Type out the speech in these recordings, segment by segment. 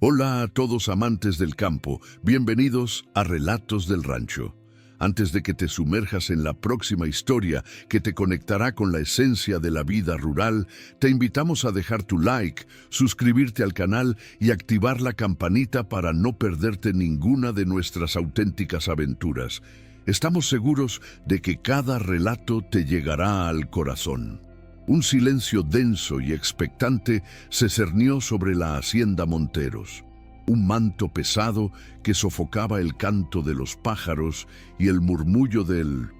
Hola a todos amantes del campo, bienvenidos a Relatos del Rancho. Antes de que te sumerjas en la próxima historia que te conectará con la esencia de la vida rural, te invitamos a dejar tu like, suscribirte al canal y activar la campanita para no perderte ninguna de nuestras auténticas aventuras. Estamos seguros de que cada relato te llegará al corazón. Un silencio denso y expectante se cernió sobre la hacienda Monteros. Un manto pesado que sofocaba el canto de los pájaros y el murmullo del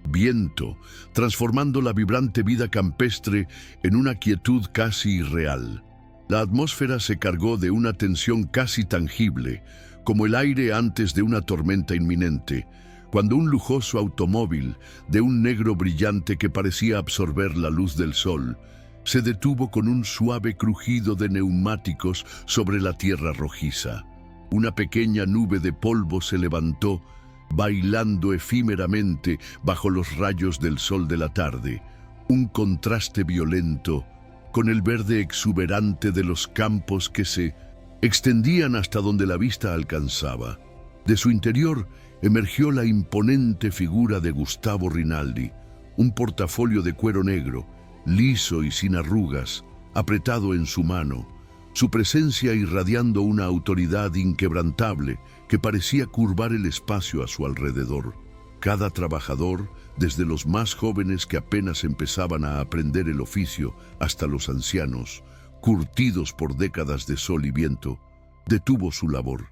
viento, transformando la vibrante vida campestre en una quietud casi irreal. La atmósfera se cargó de una tensión casi tangible, como el aire antes de una tormenta inminente, cuando un lujoso automóvil, de un negro brillante que parecía absorber la luz del sol, se detuvo con un suave crujido de neumáticos sobre la tierra rojiza. Una pequeña nube de polvo se levantó, bailando efímeramente bajo los rayos del sol de la tarde, un contraste violento con el verde exuberante de los campos que se extendían hasta donde la vista alcanzaba. De su interior emergió la imponente figura de Gustavo Rinaldi, un portafolio de cuero negro, liso y sin arrugas, apretado en su mano, su presencia irradiando una autoridad inquebrantable que parecía curvar el espacio a su alrededor. Cada trabajador, desde los más jóvenes que apenas empezaban a aprender el oficio hasta los ancianos, curtidos por décadas de sol y viento, detuvo su labor.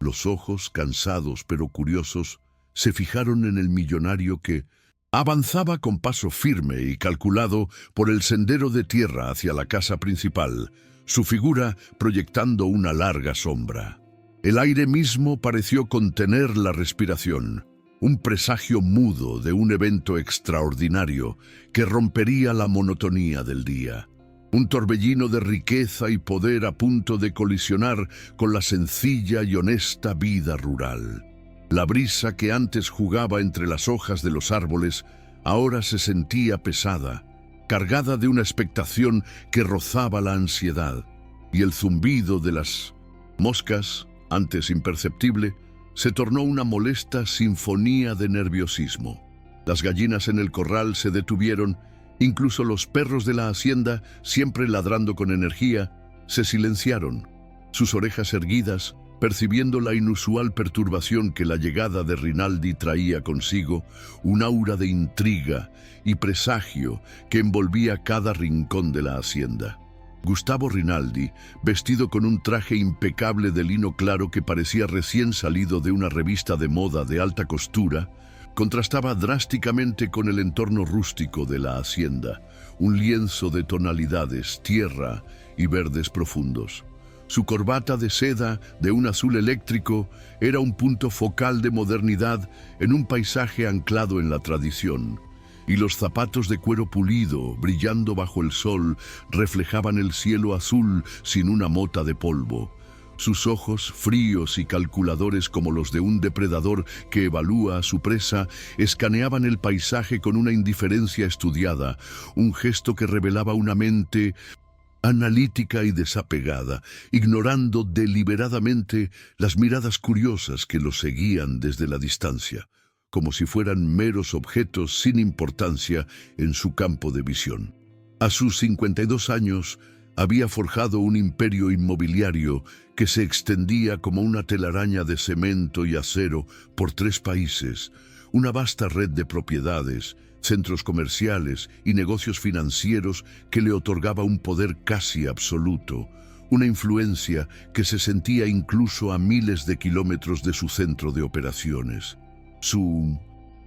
Los ojos, cansados pero curiosos, se fijaron en el millonario que avanzaba con paso firme y calculado por el sendero de tierra hacia la casa principal, su figura proyectando una larga sombra. El aire mismo pareció contener la respiración, un presagio mudo de un evento extraordinario que rompería la monotonía del día. Un torbellino de riqueza y poder a punto de colisionar con la sencilla y honesta vida rural. La brisa que antes jugaba entre las hojas de los árboles ahora se sentía pesada, cargada de una expectación que rozaba la ansiedad, y el zumbido de las moscas, antes imperceptible, se tornó una molesta sinfonía de nerviosismo. Las gallinas en el corral se detuvieron. Incluso los perros de la hacienda, siempre ladrando con energía, se silenciaron, sus orejas erguidas, percibiendo la inusual perturbación que la llegada de Rinaldi traía consigo, un aura de intriga y presagio que envolvía cada rincón de la hacienda. Gustavo Rinaldi, vestido con un traje impecable de lino claro que parecía recién salido de una revista de moda de alta costura, contrastaba drásticamente con el entorno rústico de la hacienda, un lienzo de tonalidades, tierra y verdes profundos. Su corbata de seda, de un azul eléctrico, era un punto focal de modernidad en un paisaje anclado en la tradición, y los zapatos de cuero pulido, brillando bajo el sol, reflejaban el cielo azul sin una mota de polvo. Sus ojos, fríos y calculadores como los de un depredador que evalúa a su presa, escaneaban el paisaje con una indiferencia estudiada, un gesto que revelaba una mente analítica y desapegada, ignorando deliberadamente las miradas curiosas que lo seguían desde la distancia, como si fueran meros objetos sin importancia en su campo de visión. A sus 52 años, había forjado un imperio inmobiliario que se extendía como una telaraña de cemento y acero por 3 países, una vasta red de propiedades, centros comerciales y negocios financieros que le otorgaba un poder casi absoluto, una influencia que se sentía incluso a miles de kilómetros de su centro de operaciones. Su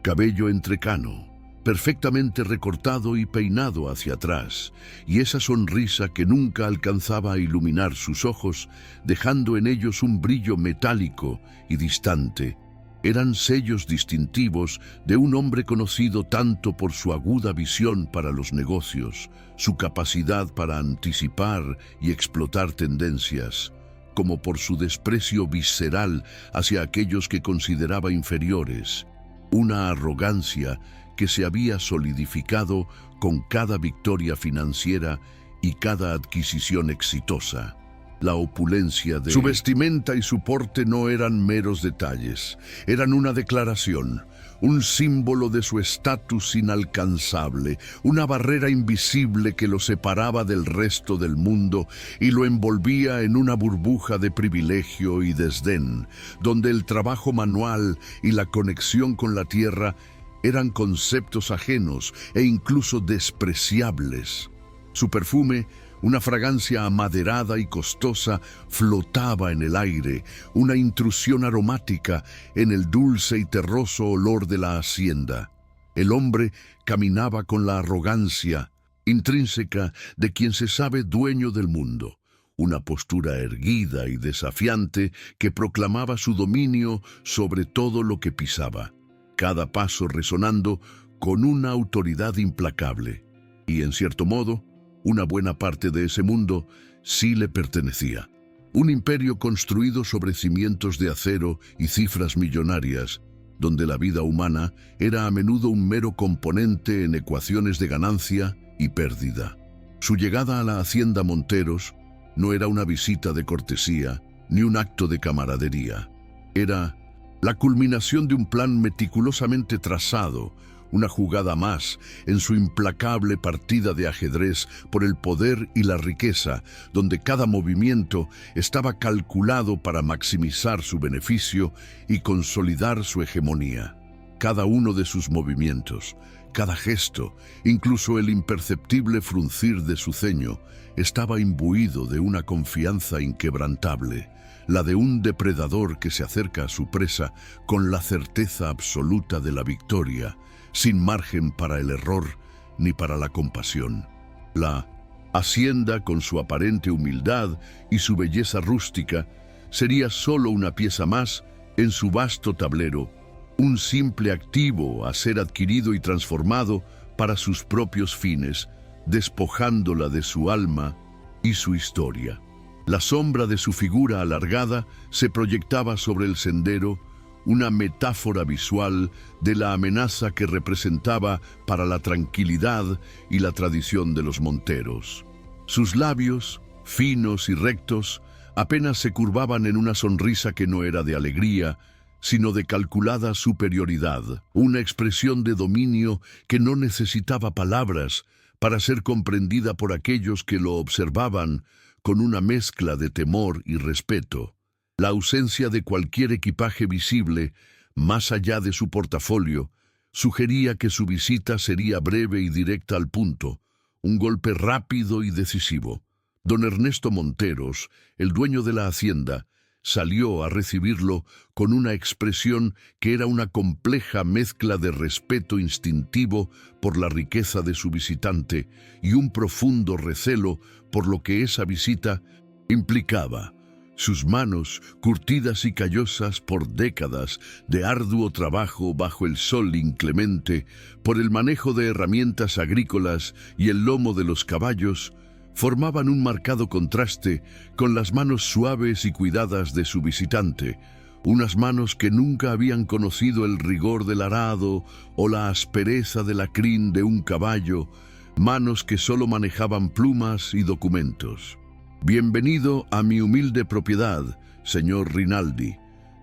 cabello entrecano, perfectamente recortado y peinado hacia atrás, y esa sonrisa que nunca alcanzaba a iluminar sus ojos, dejando en ellos un brillo metálico y distante, eran sellos distintivos de un hombre conocido tanto por su aguda visión para los negocios, su capacidad para anticipar y explotar tendencias, como por su desprecio visceral hacia aquellos que consideraba inferiores, una arrogancia que se había solidificado con cada victoria financiera y cada adquisición exitosa. la opulencia de su vestimenta y su porte no eran meros detalles, eran una declaración, un símbolo de su estatus inalcanzable, una barrera invisible que lo separaba del resto del mundo y lo envolvía en una burbuja de privilegio y desdén, donde el trabajo manual y la conexión con la tierra eran conceptos ajenos e incluso despreciables. Su perfume, una fragancia amaderada y costosa, flotaba en el aire, una intrusión aromática en el dulce y terroso olor de la hacienda. El hombre caminaba con la arrogancia intrínseca de quien se sabe dueño del mundo, una postura erguida y desafiante que proclamaba su dominio sobre todo lo que pisaba, cada paso resonando con una autoridad implacable. Y en cierto modo, una buena parte de ese mundo sí le pertenecía. Un imperio construido sobre cimientos de acero y cifras millonarias, donde la vida humana era a menudo un mero componente en ecuaciones de ganancia y pérdida. Su llegada a la hacienda Monteros no era una visita de cortesía ni un acto de camaradería. Era la culminación de un plan meticulosamente trazado, una jugada más en su implacable partida de ajedrez por el poder y la riqueza, donde cada movimiento estaba calculado para maximizar su beneficio y consolidar su hegemonía. Cada uno de sus movimientos, cada gesto, incluso el imperceptible fruncir de su ceño, estaba imbuido de una confianza inquebrantable, la de un depredador que se acerca a su presa con la certeza absoluta de la victoria, sin margen para el error ni para la compasión. La hacienda, con su aparente humildad y su belleza rústica, sería solo una pieza más en su vasto tablero, un simple activo a ser adquirido y transformado para sus propios fines, despojándola de su alma y su historia. La sombra de su figura alargada se proyectaba sobre el sendero, una metáfora visual de la amenaza que representaba para la tranquilidad y la tradición de los Monteros. Sus labios, finos y rectos, apenas se curvaban en una sonrisa que no era de alegría, sino de calculada superioridad, una expresión de dominio que no necesitaba palabras para ser comprendida por aquellos que lo observaban con una mezcla de temor y respeto. La ausencia de cualquier equipaje visible, más allá de su portafolio, sugería que su visita sería breve y directa al punto, un golpe rápido y decisivo. Don Ernesto Monteros, el dueño de la hacienda, salió a recibirlo con una expresión que era una compleja mezcla de respeto instintivo por la riqueza de su visitante y un profundo recelo por lo que esa visita implicaba. Sus manos, curtidas y callosas por décadas de arduo trabajo bajo el sol inclemente, por el manejo de herramientas agrícolas y el lomo de los caballos, formaban un marcado contraste con las manos suaves y cuidadas de su visitante, unas manos que nunca habían conocido el rigor del arado o la aspereza de la crin de un caballo, manos que solo manejaban plumas y documentos. «Bienvenido a mi humilde propiedad, señor Rinaldi»,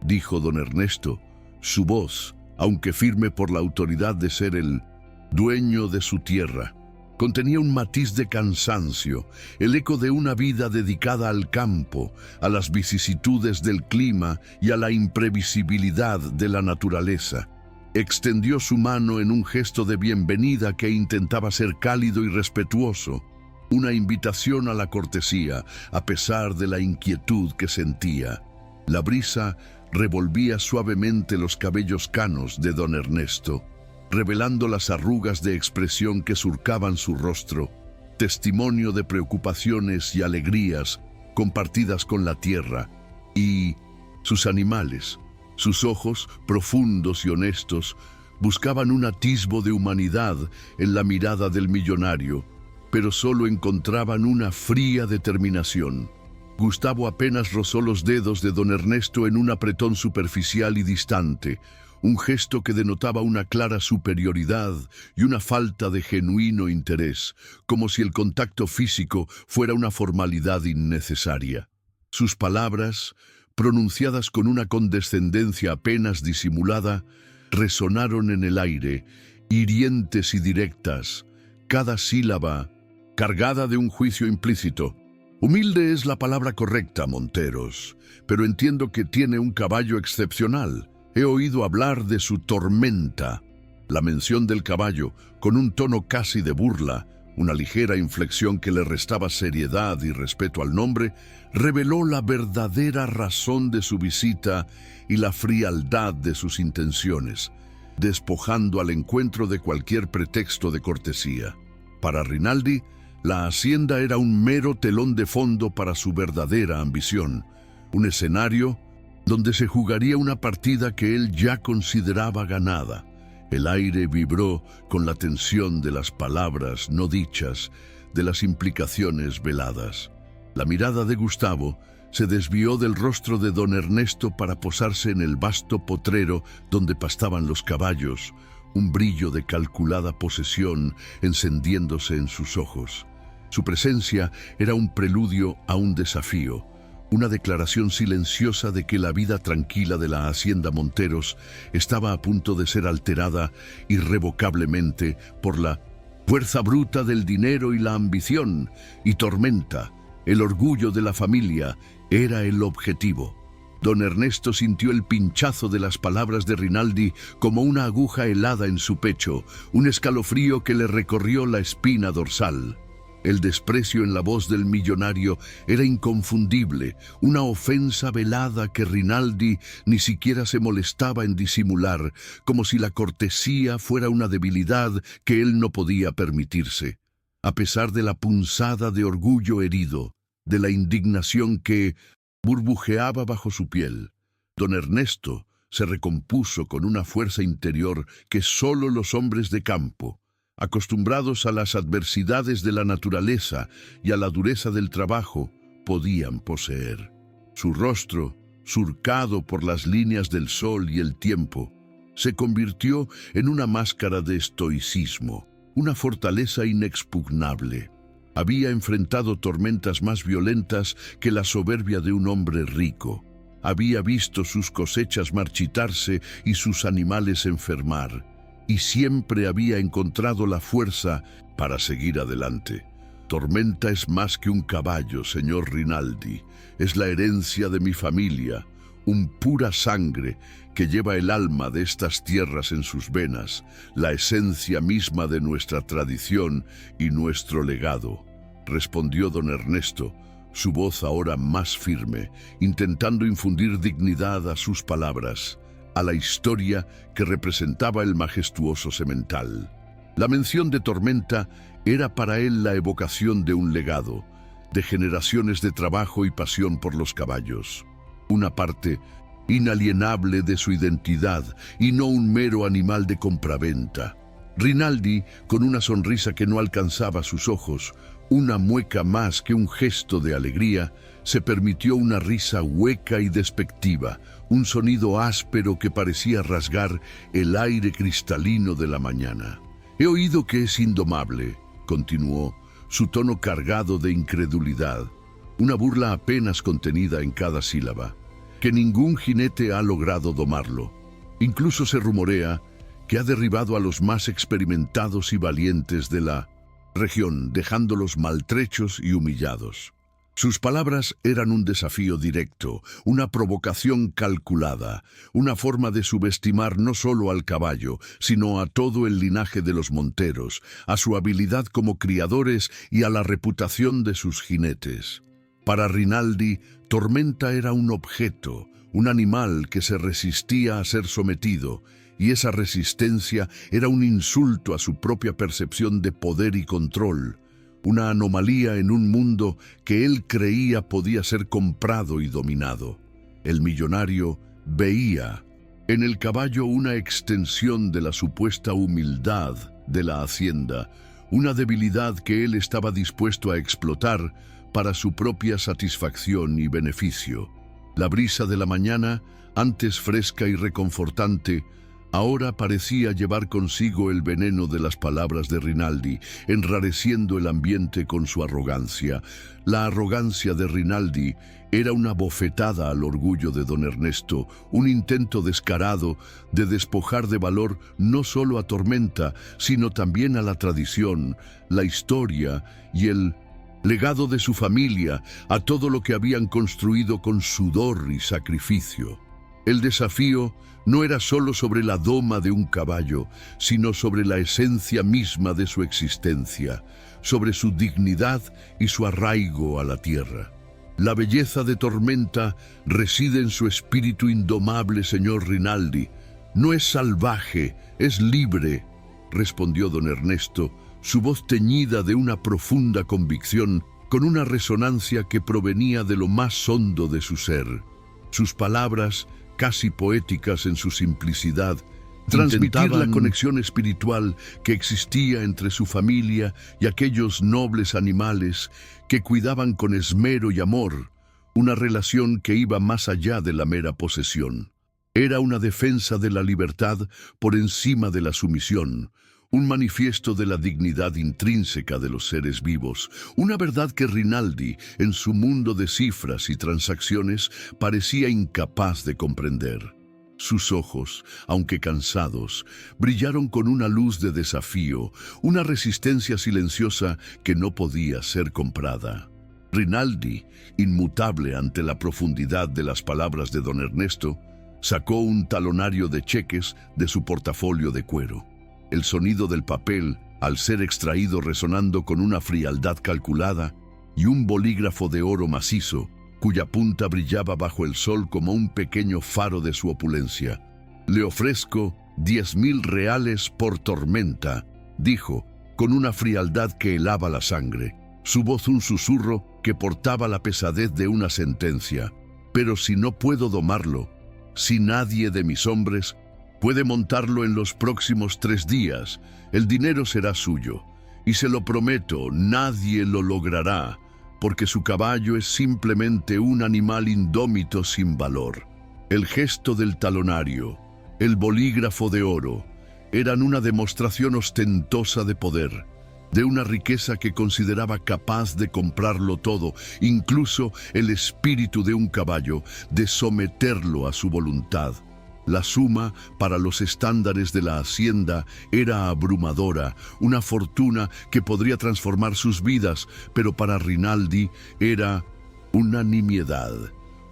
dijo don Ernesto, su voz, aunque firme por la autoridad de ser el dueño de su tierra, contenía un matiz de cansancio, el eco de una vida dedicada al campo, a las vicisitudes del clima y a la imprevisibilidad de la naturaleza. Extendió su mano en un gesto de bienvenida que intentaba ser cálido y respetuoso, una invitación a la cortesía, a pesar de la inquietud que sentía. La brisa revolvía suavemente los cabellos canos de don Ernesto, revelando las arrugas de expresión que surcaban su rostro, testimonio de preocupaciones y alegrías compartidas con la tierra y sus animales. Sus ojos, profundos y honestos, buscaban un atisbo de humanidad en la mirada del millonario, pero solo encontraban una fría determinación. Gustavo apenas rozó los dedos de don Ernesto en un apretón superficial y distante, un gesto que denotaba una clara superioridad y una falta de genuino interés, como si el contacto físico fuera una formalidad innecesaria. Sus palabras, pronunciadas con una condescendencia apenas disimulada, resonaron en el aire, hirientes y directas, cada sílaba cargada de un juicio implícito. Humilde es la palabra correcta, Monteros, pero entiendo que tiene un caballo excepcional. He oído hablar de su tormenta. La mención del caballo, con un tono casi de burla, una ligera inflexión que le restaba seriedad y respeto al nombre, reveló la verdadera razón de su visita y la frialdad de sus intenciones, despojando al encuentro de cualquier pretexto de cortesía. Para Rinaldi, la hacienda era un mero telón de fondo para su verdadera ambición, un escenario donde se jugaría una partida que él ya consideraba ganada. El aire vibró con la tensión de las palabras no dichas, de las implicaciones veladas. La mirada de Gustavo se desvió del rostro de don Ernesto para posarse en el vasto potrero donde pastaban los caballos, un brillo de calculada posesión encendiéndose en sus ojos. Su presencia era un preludio a un desafío, una declaración silenciosa de que la vida tranquila de la hacienda Monteros estaba a punto de ser alterada irrevocablemente por la fuerza bruta del dinero y la ambición, y Tormenta, el orgullo de la familia, era el objetivo. Don Ernesto sintió el pinchazo de las palabras de Rinaldi como una aguja helada en su pecho, un escalofrío que le recorrió la espina dorsal. El desprecio en la voz del millonario era inconfundible, una ofensa velada que Rinaldi ni siquiera se molestaba en disimular, como si la cortesía fuera una debilidad que él no podía permitirse. A pesar de la punzada de orgullo herido, de la indignación que burbujeaba bajo su piel, don Ernesto se recompuso con una fuerza interior que solo los hombres de campo, acostumbrados a las adversidades de la naturaleza y a la dureza del trabajo, podían poseer. Su rostro, surcado por las líneas del sol y el tiempo, se convirtió en una máscara de estoicismo, una fortaleza inexpugnable. Había enfrentado tormentas más violentas que la soberbia de un hombre rico. Había visto sus cosechas marchitarse y sus animales enfermar, y siempre había encontrado la fuerza para seguir adelante. Tormenta es más que un caballo, señor Rinaldi. Es la herencia de mi familia, un pura sangre que lleva el alma de estas tierras en sus venas, la esencia misma de nuestra tradición y nuestro legado, respondió don Ernesto, su voz ahora más firme, intentando infundir dignidad a sus palabras, a la historia que representaba el majestuoso semental. La mención de Tormenta era para él la evocación de un legado, de generaciones de trabajo y pasión por los caballos, una parte inalienable de su identidad y no un mero animal de compraventa. Rinaldi, con una sonrisa que no alcanzaba sus ojos, una mueca más que un gesto de alegría, se permitió una risa hueca y despectiva, un sonido áspero que parecía rasgar el aire cristalino de la mañana. He oído que es indomable, continuó, su tono cargado de incredulidad, una burla apenas contenida en cada sílaba, que ningún jinete ha logrado domarlo. Incluso se rumorea que ha derribado a los más experimentados y valientes de la región, dejándolos maltrechos y humillados. Sus palabras eran un desafío directo, una provocación calculada, una forma de subestimar no solo al caballo, sino a todo el linaje de los Monteros, a su habilidad como criadores y a la reputación de sus jinetes. Para Rinaldi, Tormenta era un objeto, un animal que se resistía a ser sometido, y esa resistencia era un insulto a su propia percepción de poder y control, una anomalía en un mundo que él creía podía ser comprado y dominado. El millonario veía en el caballo una extensión de la supuesta humildad de la hacienda, una debilidad que él estaba dispuesto a explotar para su propia satisfacción y beneficio. La brisa de la mañana, antes fresca y reconfortante, Ahora parecía llevar consigo el veneno de las palabras de Rinaldi, enrareciendo el ambiente con su arrogancia. La arrogancia de Rinaldi era una bofetada al orgullo de don Ernesto, un intento descarado de despojar de valor no solo a Tormenta, sino también a la tradición, la historia y el legado de su familia, a todo lo que habían construido con sudor y sacrificio. El desafío no era solo sobre la doma de un caballo, sino sobre la esencia misma de su existencia, sobre su dignidad y su arraigo a la tierra. La belleza de Tormenta reside en su espíritu indomable, señor Rinaldi. No es salvaje, es libre, respondió don Ernesto, su voz teñida de una profunda convicción, con una resonancia que provenía de lo más hondo de su ser. Sus palabras, casi poéticas en su simplicidad, transmitir la conexión espiritual que existía entre su familia y aquellos nobles animales que cuidaban con esmero y amor, una relación que iba más allá de la mera posesión. Era una defensa de la libertad por encima de la sumisión, un manifiesto de la dignidad intrínseca de los seres vivos, una verdad que Rinaldi, en su mundo de cifras y transacciones, parecía incapaz de comprender. Sus ojos, aunque cansados, brillaron con una luz de desafío, una resistencia silenciosa que no podía ser comprada. Rinaldi, inmutable ante la profundidad de las palabras de don Ernesto, sacó un talonario de cheques de su portafolio de cuero. El sonido del papel, al ser extraído resonando con una frialdad calculada, y un bolígrafo de oro macizo, cuya punta brillaba bajo el sol como un pequeño faro de su opulencia. «Le ofrezco 10.000 reales por Tormenta», dijo, con una frialdad que helaba la sangre, su voz un susurro que portaba la pesadez de una sentencia. «Pero si no puedo domarlo, si nadie de mis hombres puede montarlo en los próximos 3 días, el dinero será suyo. Y se lo prometo, nadie lo logrará, porque su caballo es simplemente un animal indómito sin valor». El gesto del talonario, el bolígrafo de oro, eran una demostración ostentosa de poder, de una riqueza que consideraba capaz de comprarlo todo, incluso el espíritu de un caballo, de someterlo a su voluntad. La suma, para los estándares de la hacienda, era abrumadora, una fortuna que podría transformar sus vidas, pero para Rinaldi era una nimiedad,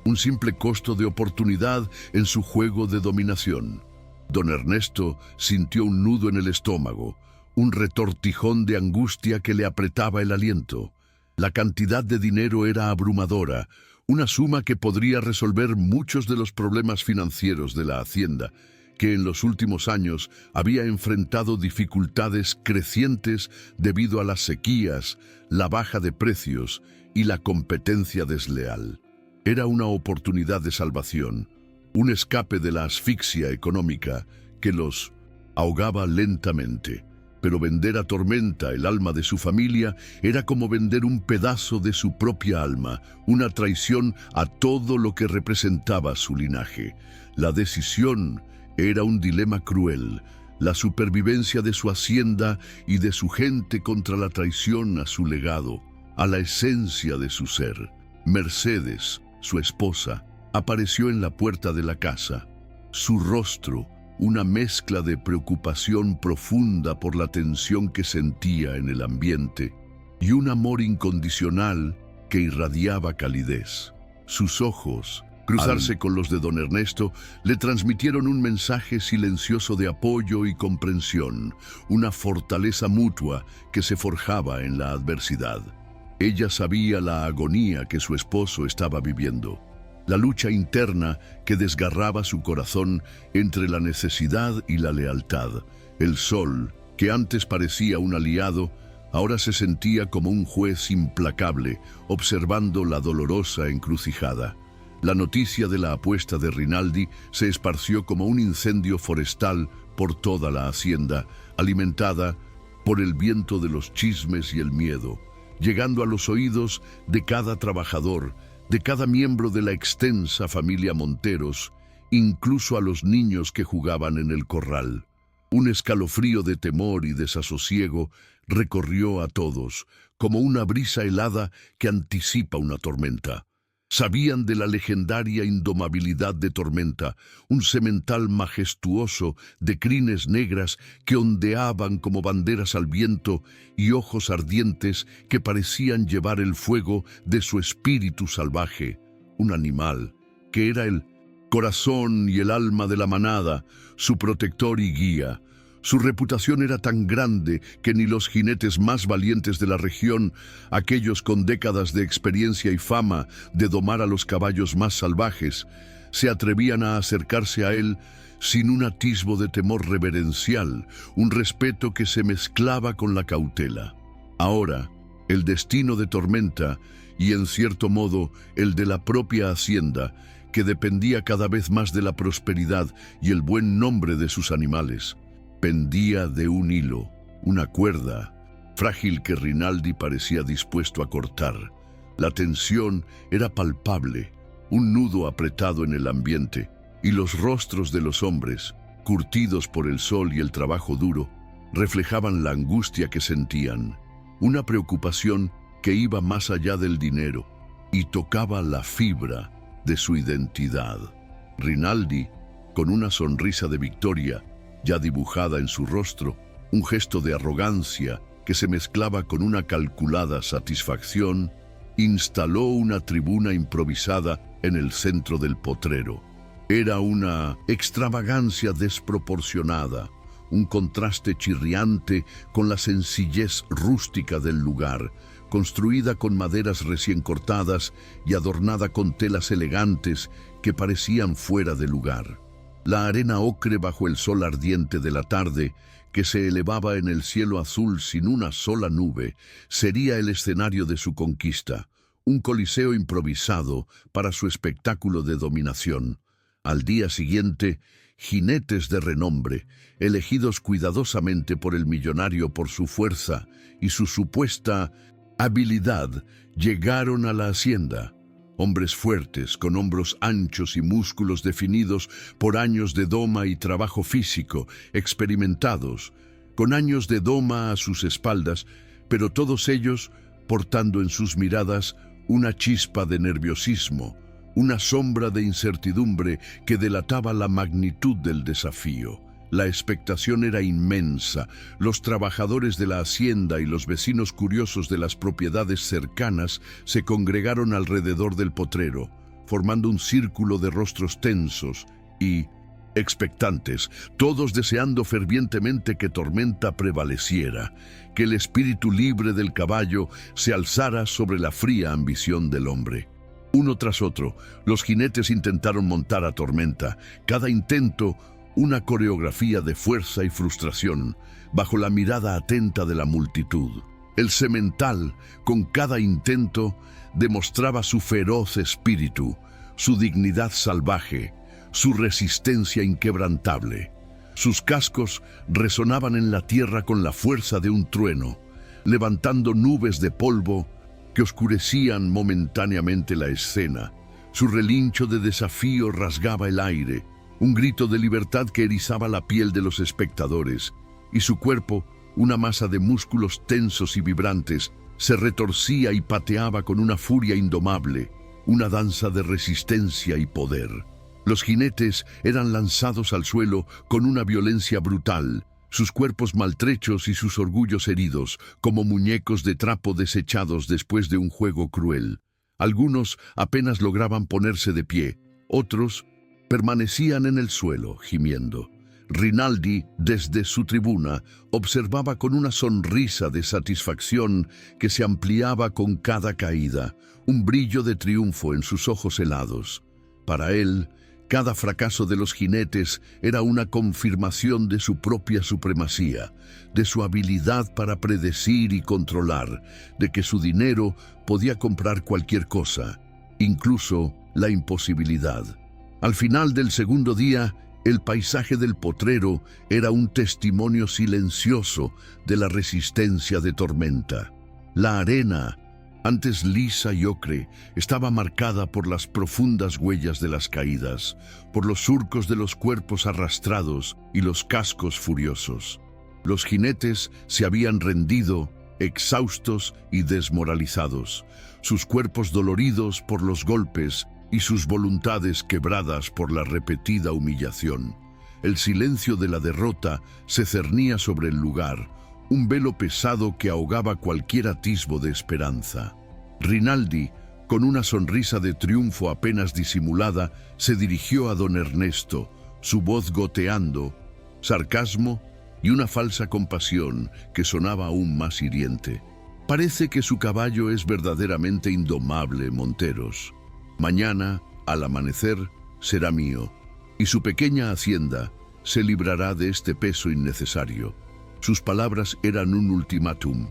un simple costo de oportunidad en su juego de dominación. Don Ernesto sintió un nudo en el estómago, un retortijón de angustia que le apretaba el aliento. La cantidad de dinero era abrumadora, una suma que podría resolver muchos de los problemas financieros de la hacienda, que en los últimos años había enfrentado dificultades crecientes debido a las sequías, la baja de precios y la competencia desleal. Era una oportunidad de salvación, un escape de la asfixia económica que los ahogaba lentamente. Pero vender a Tormenta el alma de su familia era como vender un pedazo de su propia alma, una traición a todo lo que representaba su linaje. La decisión era un dilema cruel, la supervivencia de su hacienda y de su gente contra la traición a su legado, a la esencia de su ser. Mercedes, su esposa, apareció en la puerta de la casa. Su rostro, una mezcla de preocupación profunda por la tensión que sentía en el ambiente y un amor incondicional que irradiaba calidez. Sus ojos, cruzarse con los de don Ernesto, le transmitieron un mensaje silencioso de apoyo y comprensión, una fortaleza mutua que se forjaba en la adversidad. Ella sabía la agonía que su esposo estaba viviendo, la lucha interna que desgarraba su corazón entre la necesidad y la lealtad. El sol, que antes parecía un aliado, ahora se sentía como un juez implacable, observando la dolorosa encrucijada. La noticia de la apuesta de Rinaldi se esparció como un incendio forestal por toda la hacienda, alimentada por el viento de los chismes y el miedo, llegando a los oídos de cada trabajador, de cada miembro de la extensa familia Monteros, incluso a los niños que jugaban en el corral. Un escalofrío de temor y desasosiego recorrió a todos, como una brisa helada que anticipa una tormenta. Sabían de la legendaria indomabilidad de Tormenta, un semental majestuoso de crines negras que ondeaban como banderas al viento y ojos ardientes que parecían llevar el fuego de su espíritu salvaje, un animal que era el corazón y el alma de la manada, su protector y guía. Su reputación era tan grande que ni los jinetes más valientes de la región, aquellos con décadas de experiencia y fama de domar a los caballos más salvajes, se atrevían a acercarse a él sin un atisbo de temor reverencial, un respeto que se mezclaba con la cautela. Ahora, el destino de Tormenta, y en cierto modo el de la propia hacienda, que dependía cada vez más de la prosperidad y el buen nombre de sus animales, pendía de un hilo, una cuerda, frágil que Rinaldi parecía dispuesto a cortar. La tensión era palpable, un nudo apretado en el ambiente, y los rostros de los hombres, curtidos por el sol y el trabajo duro, reflejaban la angustia que sentían, una preocupación que iba más allá del dinero y tocaba la fibra de su identidad. Rinaldi, con una sonrisa de victoria, ya dibujada en su rostro, un gesto de arrogancia que se mezclaba con una calculada satisfacción, instaló una tribuna improvisada en el centro del potrero. Era una extravagancia desproporcionada, un contraste chirriante con la sencillez rústica del lugar, construida con maderas recién cortadas y adornada con telas elegantes que parecían fuera de lugar. La arena ocre bajo el sol ardiente de la tarde, que se elevaba en el cielo azul sin una sola nube, sería el escenario de su conquista, un coliseo improvisado para su espectáculo de dominación. Al día siguiente, jinetes de renombre, elegidos cuidadosamente por el millonario por su fuerza y su supuesta habilidad, llegaron a la hacienda. Hombres fuertes, con hombros anchos y músculos definidos por años de doma y trabajo físico, experimentados, con años de doma a sus espaldas, pero todos ellos portando en sus miradas una chispa de nerviosismo, una sombra de incertidumbre que delataba la magnitud del desafío. La expectación era inmensa. Los trabajadores de la hacienda y los vecinos curiosos de las propiedades cercanas se congregaron alrededor del potrero, formando un círculo de rostros tensos y expectantes, todos deseando fervientemente que Tormenta prevaleciera, que el espíritu libre del caballo se alzara sobre la fría ambición del hombre. Uno tras otro, los jinetes intentaron montar a Tormenta, cada intento una coreografía de fuerza y frustración, bajo la mirada atenta de la multitud. El semental, con cada intento, demostraba su feroz espíritu, su dignidad salvaje, su resistencia inquebrantable. Sus cascos resonaban en la tierra con la fuerza de un trueno, levantando nubes de polvo que oscurecían momentáneamente la escena. Su relincho de desafío rasgaba el aire, un grito de libertad que erizaba la piel de los espectadores, y su cuerpo, una masa de músculos tensos y vibrantes, se retorcía y pateaba con una furia indomable, una danza de resistencia y poder. Los jinetes eran lanzados al suelo con una violencia brutal, sus cuerpos maltrechos y sus orgullos heridos, como muñecos de trapo desechados después de un juego cruel. Algunos apenas lograban ponerse de pie, otros permanecían en el suelo, gimiendo. Rinaldi, desde su tribuna, observaba con una sonrisa de satisfacción que se ampliaba con cada caída, un brillo de triunfo en sus ojos helados. Para él, cada fracaso de los jinetes era una confirmación de su propia supremacía, de su habilidad para predecir y controlar, de que su dinero podía comprar cualquier cosa, incluso la imposibilidad. Al final del segundo día, el paisaje del potrero era un testimonio silencioso de la resistencia de Tormenta. La arena, Antes lisa y ocre, estaba marcada por las profundas huellas de las caídas, por los surcos de los cuerpos arrastrados y los cascos furiosos. Los jinetes se habían rendido, exhaustos y desmoralizados, sus cuerpos doloridos por los golpes y sus voluntades quebradas por la repetida humillación. El silencio de la derrota se cernía sobre el lugar, un velo pesado que ahogaba cualquier atisbo de esperanza. Rinaldi, con una sonrisa de triunfo apenas disimulada, se dirigió a don Ernesto, su voz goteando, sarcasmo y una falsa compasión que sonaba aún más hiriente. Parece que su caballo es verdaderamente indomable, Monteros. Mañana, al amanecer, será mío, y su pequeña hacienda se librará de este peso innecesario. Sus palabras eran un ultimátum,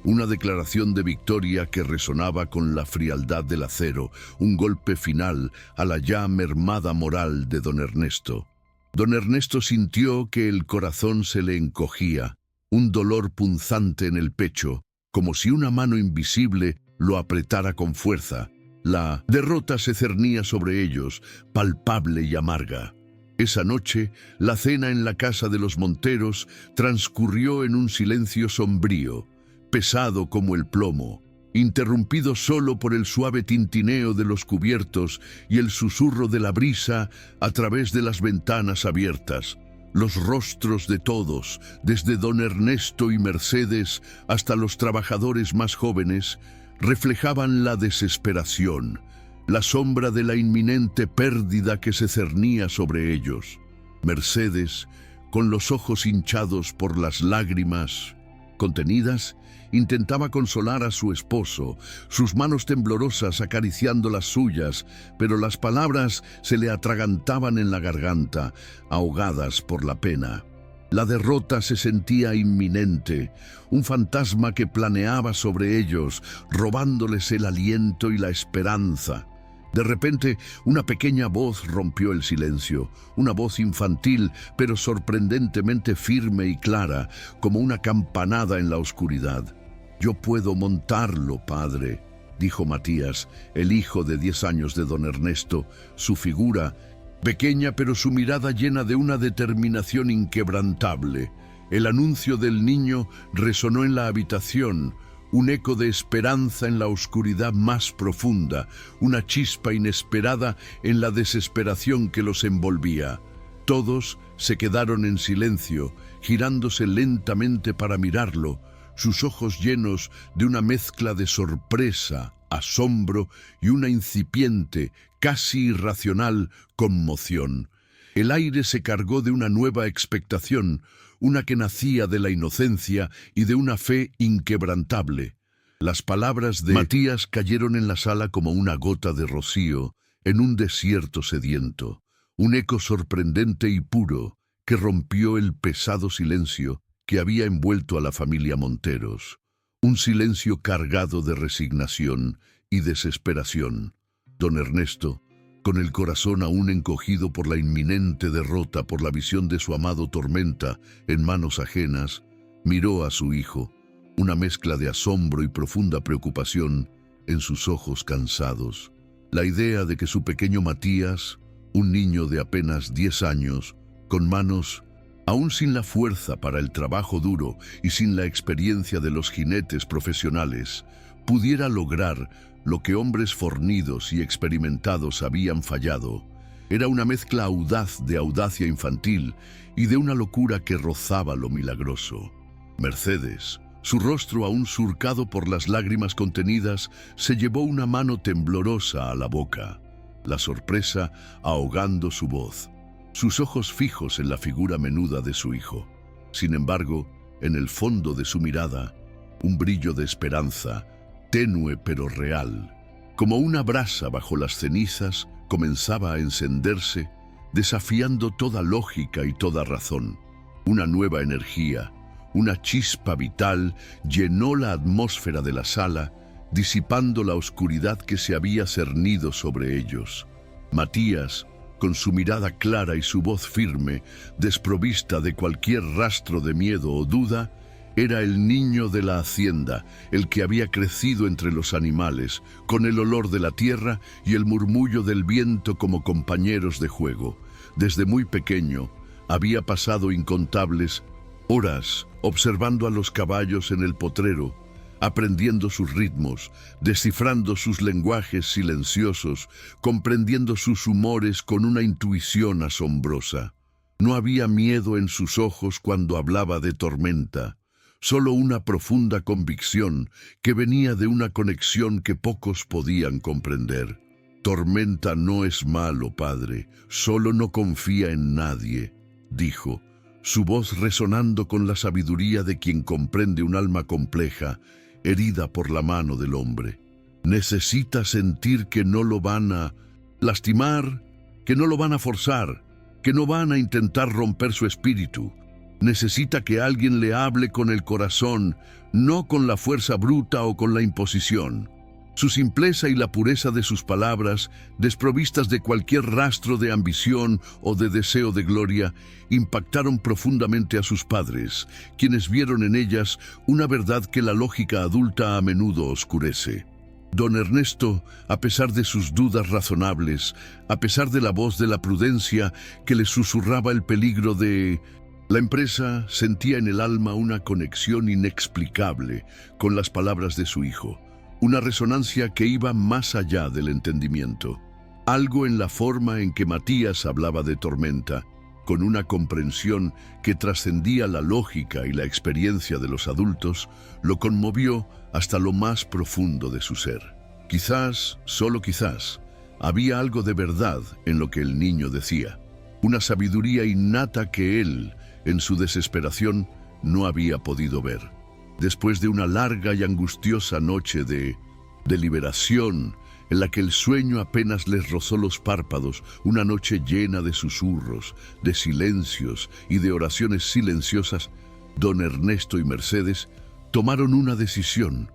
una declaración de victoria que resonaba con la frialdad del acero, un golpe final a la ya mermada moral de don Ernesto. Don Ernesto sintió que el corazón se le encogía, un dolor punzante en el pecho, como si una mano invisible lo apretara con fuerza. La derrota se cernía sobre ellos, palpable y amarga. Esa noche, la cena en la casa de los Monteros transcurrió en un silencio sombrío, pesado como el plomo, interrumpido solo por el suave tintineo de los cubiertos y el susurro de la brisa a través de las ventanas abiertas. Los rostros de todos, desde don Ernesto y Mercedes hasta los trabajadores más jóvenes, reflejaban la desesperación, la sombra de la inminente pérdida que se cernía sobre ellos. Mercedes, con los ojos hinchados por las lágrimas contenidas, intentaba consolar a su esposo, sus manos temblorosas acariciando las suyas, pero las palabras se le atragantaban en la garganta, ahogadas por la pena. La derrota se sentía inminente, un fantasma que planeaba sobre ellos, robándoles el aliento y la esperanza. De repente, una pequeña voz rompió el silencio, una voz infantil, pero sorprendentemente firme y clara, como una campanada en la oscuridad. «Yo puedo montarlo, padre», dijo Matías, el hijo de 10 años de don Ernesto, su figura pequeña pero su mirada llena de una determinación inquebrantable. El anuncio del niño resonó en la habitación, un eco de esperanza en la oscuridad más profunda, una chispa inesperada en la desesperación que los envolvía. Todos se quedaron en silencio, girándose lentamente para mirarlo, sus ojos llenos de una mezcla de sorpresa, asombro y una incipiente, casi irracional conmoción. El aire se cargó de una nueva expectación, una que nacía de la inocencia y de una fe inquebrantable. Las palabras de Matías cayeron en la sala como una gota de rocío en un desierto sediento, un eco sorprendente y puro que rompió el pesado silencio que había envuelto a la familia Monteros, un silencio cargado de resignación y desesperación. Don Ernesto, con el corazón aún encogido por la inminente derrota, por la visión de su amado Tormenta en manos ajenas, miró a su hijo, una mezcla de asombro y profunda preocupación en sus ojos cansados. La idea de que su pequeño Matías, un niño de apenas 10 años, con manos aún sin la fuerza para el trabajo duro y sin la experiencia de los jinetes profesionales, pudiera lograr lo que hombres fornidos y experimentados habían fallado, era una mezcla audaz de audacia infantil y de una locura que rozaba lo milagroso. Mercedes, su rostro aún surcado por las lágrimas contenidas, se llevó una mano temblorosa a la boca, la sorpresa ahogando su voz, sus ojos fijos en la figura menuda de su hijo. Sin embargo, en el fondo de su mirada, un brillo de esperanza, tenue pero real. Como una brasa bajo las cenizas, comenzaba a encenderse, desafiando toda lógica y toda razón. Una nueva energía, una chispa vital, llenó la atmósfera de la sala, disipando la oscuridad que se había cernido sobre ellos. Matías, con su mirada clara y su voz firme, desprovista de cualquier rastro de miedo o duda, Era el niño de la hacienda, el que había crecido entre los animales, con el olor de la tierra y el murmullo del viento como compañeros de juego. Desde muy pequeño, había pasado incontables horas observando a los caballos en el potrero, aprendiendo sus ritmos, descifrando sus lenguajes silenciosos, comprendiendo sus humores con una intuición asombrosa. No había miedo en sus ojos cuando hablaba de Tormenta, solo una profunda convicción que venía de una conexión que pocos podían comprender. Tormenta no es malo, padre, solo no confía en nadie, dijo, su voz resonando con la sabiduría de quien comprende un alma compleja, herida por la mano del hombre. Necesita sentir que no lo van a lastimar, que no lo van a forzar, que no van a intentar romper su espíritu. Necesita que alguien le hable con el corazón, no con la fuerza bruta o con la imposición. Su simpleza y la pureza de sus palabras, desprovistas de cualquier rastro de ambición o de deseo de gloria, impactaron profundamente a sus padres, quienes vieron en ellas una verdad que la lógica adulta a menudo oscurece. Don Ernesto, a pesar de sus dudas razonables, a pesar de la voz de la prudencia que le susurraba el peligro de la empresa, sentía en el alma una conexión inexplicable con las palabras de su hijo. Una resonancia que iba más allá del entendimiento. Algo en la forma en que Matías hablaba de Tormenta, con una comprensión que trascendía la lógica y la experiencia de los adultos, lo conmovió hasta lo más profundo de su ser. Quizás, solo quizás, había algo de verdad en lo que el niño decía, una sabiduría innata que él, en su desesperación, no había podido ver. Después de una larga y angustiosa noche de deliberación, en la que el sueño apenas les rozó los párpados, una noche llena de susurros, de silencios y de oraciones silenciosas, don Ernesto y Mercedes tomaron una decisión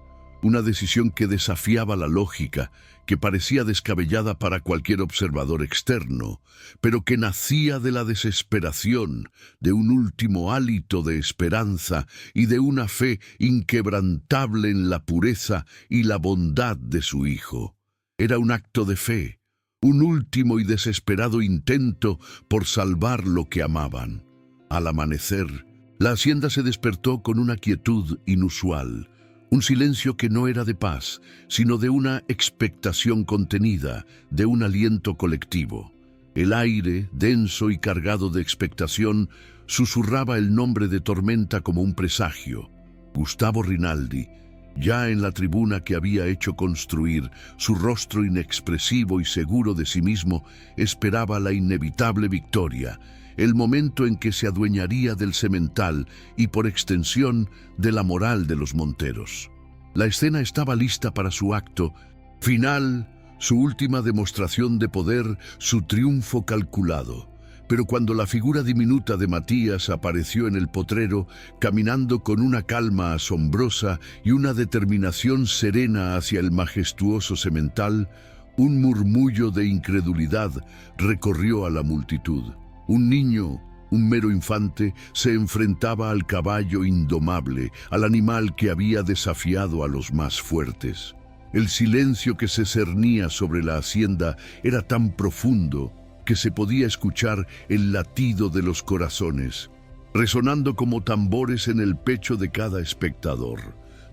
que desafiaba la lógica, que parecía descabellada para cualquier observador externo, pero que nacía de la desesperación, de un último hálito de esperanza y de una fe inquebrantable en la pureza y la bondad de su hijo. Era un acto de fe, un último y desesperado intento por salvar lo que amaban. Al amanecer, la hacienda se despertó con una quietud inusual, un silencio que no era de paz, sino de una expectación contenida, de un aliento colectivo. El aire, denso y cargado de expectación, susurraba el nombre de Tormenta como un presagio. Gustavo Rinaldi, ya en la tribuna que había hecho construir, su rostro inexpresivo y seguro de sí mismo, esperaba la inevitable victoria, el momento en que se adueñaría del semental y, por extensión, de la moral de los monteros. La escena estaba lista para su acto final, su última demostración de poder, su triunfo calculado. Pero cuando la figura diminuta de Matías apareció en el potrero, caminando con una calma asombrosa y una determinación serena hacia el majestuoso semental, un murmullo de incredulidad recorrió a la multitud. Un niño, un mero infante, se enfrentaba al caballo indomable, al animal que había desafiado a los más fuertes. El silencio que se cernía sobre la hacienda era tan profundo que se podía escuchar el latido de los corazones, resonando como tambores en el pecho de cada espectador.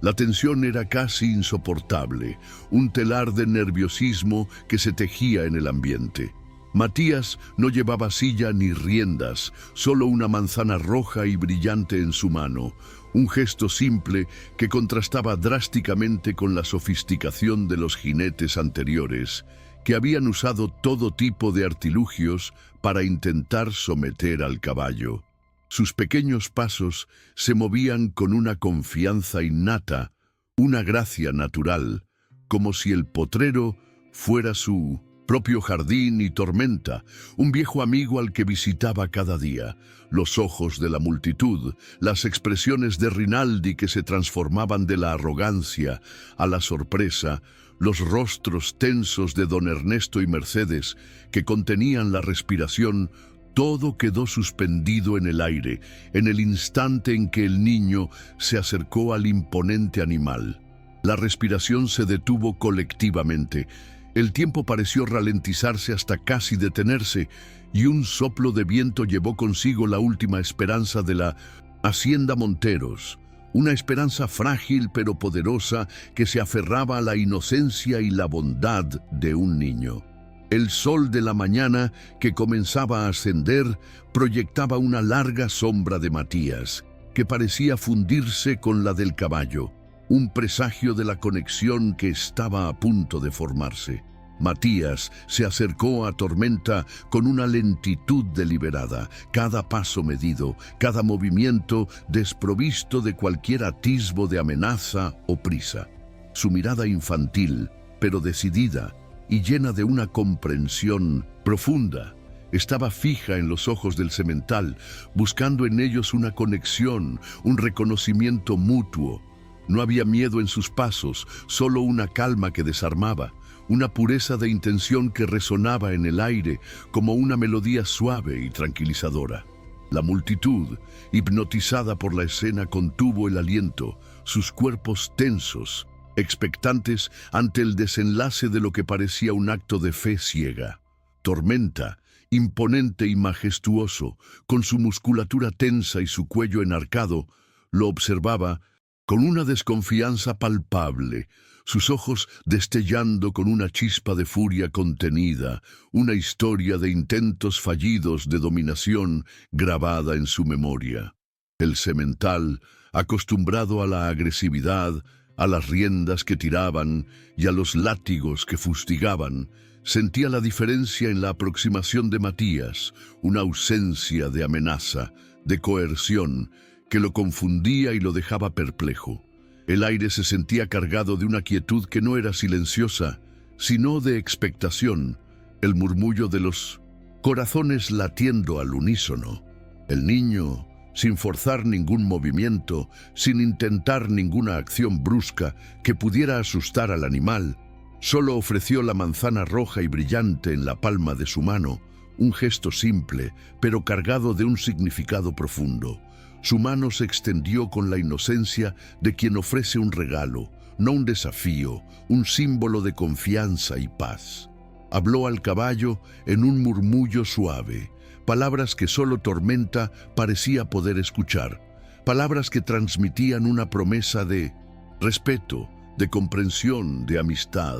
La tensión era casi insoportable, un telar de nerviosismo que se tejía en el ambiente. Matías no llevaba silla ni riendas, solo una manzana roja y brillante en su mano, un gesto simple que contrastaba drásticamente con la sofisticación de los jinetes anteriores, que habían usado todo tipo de artilugios para intentar someter al caballo. Sus pequeños pasos se movían con una confianza innata, una gracia natural, como si el potrero fuera su propio jardín y Tormenta, un viejo amigo al que visitaba cada día. Los ojos de la multitud, las expresiones de Rinaldi que se transformaban de la arrogancia a la sorpresa, los rostros tensos de don Ernesto y Mercedes que contenían la respiración, Todo quedó suspendido en el aire, en el instante en que el niño se acercó al imponente animal. La respiración se detuvo colectivamente. El tiempo pareció ralentizarse hasta casi detenerse, y un soplo de viento llevó consigo la última esperanza de la Hacienda Monteros, una esperanza frágil pero poderosa que se aferraba a la inocencia y la bondad de un niño. El sol de la mañana, que comenzaba a ascender, proyectaba una larga sombra de Matías, que parecía fundirse con la del caballo, un presagio de la conexión que estaba a punto de formarse. Matías se acercó a Tormenta con una lentitud deliberada, cada paso medido, cada movimiento desprovisto de cualquier atisbo de amenaza o prisa. Su mirada infantil, pero decidida, y llena de una comprensión profunda, estaba fija en los ojos del semental, buscando en ellos una conexión, un reconocimiento mutuo. No había miedo en sus pasos, solo una calma que desarmaba, una pureza de intención que resonaba en el aire como una melodía suave y tranquilizadora. La multitud, hipnotizada por la escena, contuvo el aliento, sus cuerpos tensos, expectantes ante el desenlace de lo que parecía un acto de fe ciega. Tormenta, imponente y majestuoso, con su musculatura tensa y su cuello enarcado, lo observaba con una desconfianza palpable, sus ojos destellando con una chispa de furia contenida, una historia de intentos fallidos de dominación grabada en su memoria. El semental, acostumbrado a la agresividad, a las riendas que tiraban y a los látigos que fustigaban, sentía la diferencia en la aproximación de Matías, una ausencia de amenaza, de coerción, que lo confundía y lo dejaba perplejo. El aire se sentía cargado de una quietud que no era silenciosa, sino de expectación, el murmullo de los corazones latiendo al unísono. El niño, sin forzar ningún movimiento, sin intentar ninguna acción brusca que pudiera asustar al animal, solo ofreció la manzana roja y brillante en la palma de su mano, un gesto simple, pero cargado de un significado profundo. Su mano se extendió con la inocencia de quien ofrece un regalo, no un desafío, un símbolo de confianza y paz. Habló al caballo en un murmullo suave, palabras que solo Tormenta parecía poder escuchar, palabras que transmitían una promesa de respeto, de comprensión, de amistad.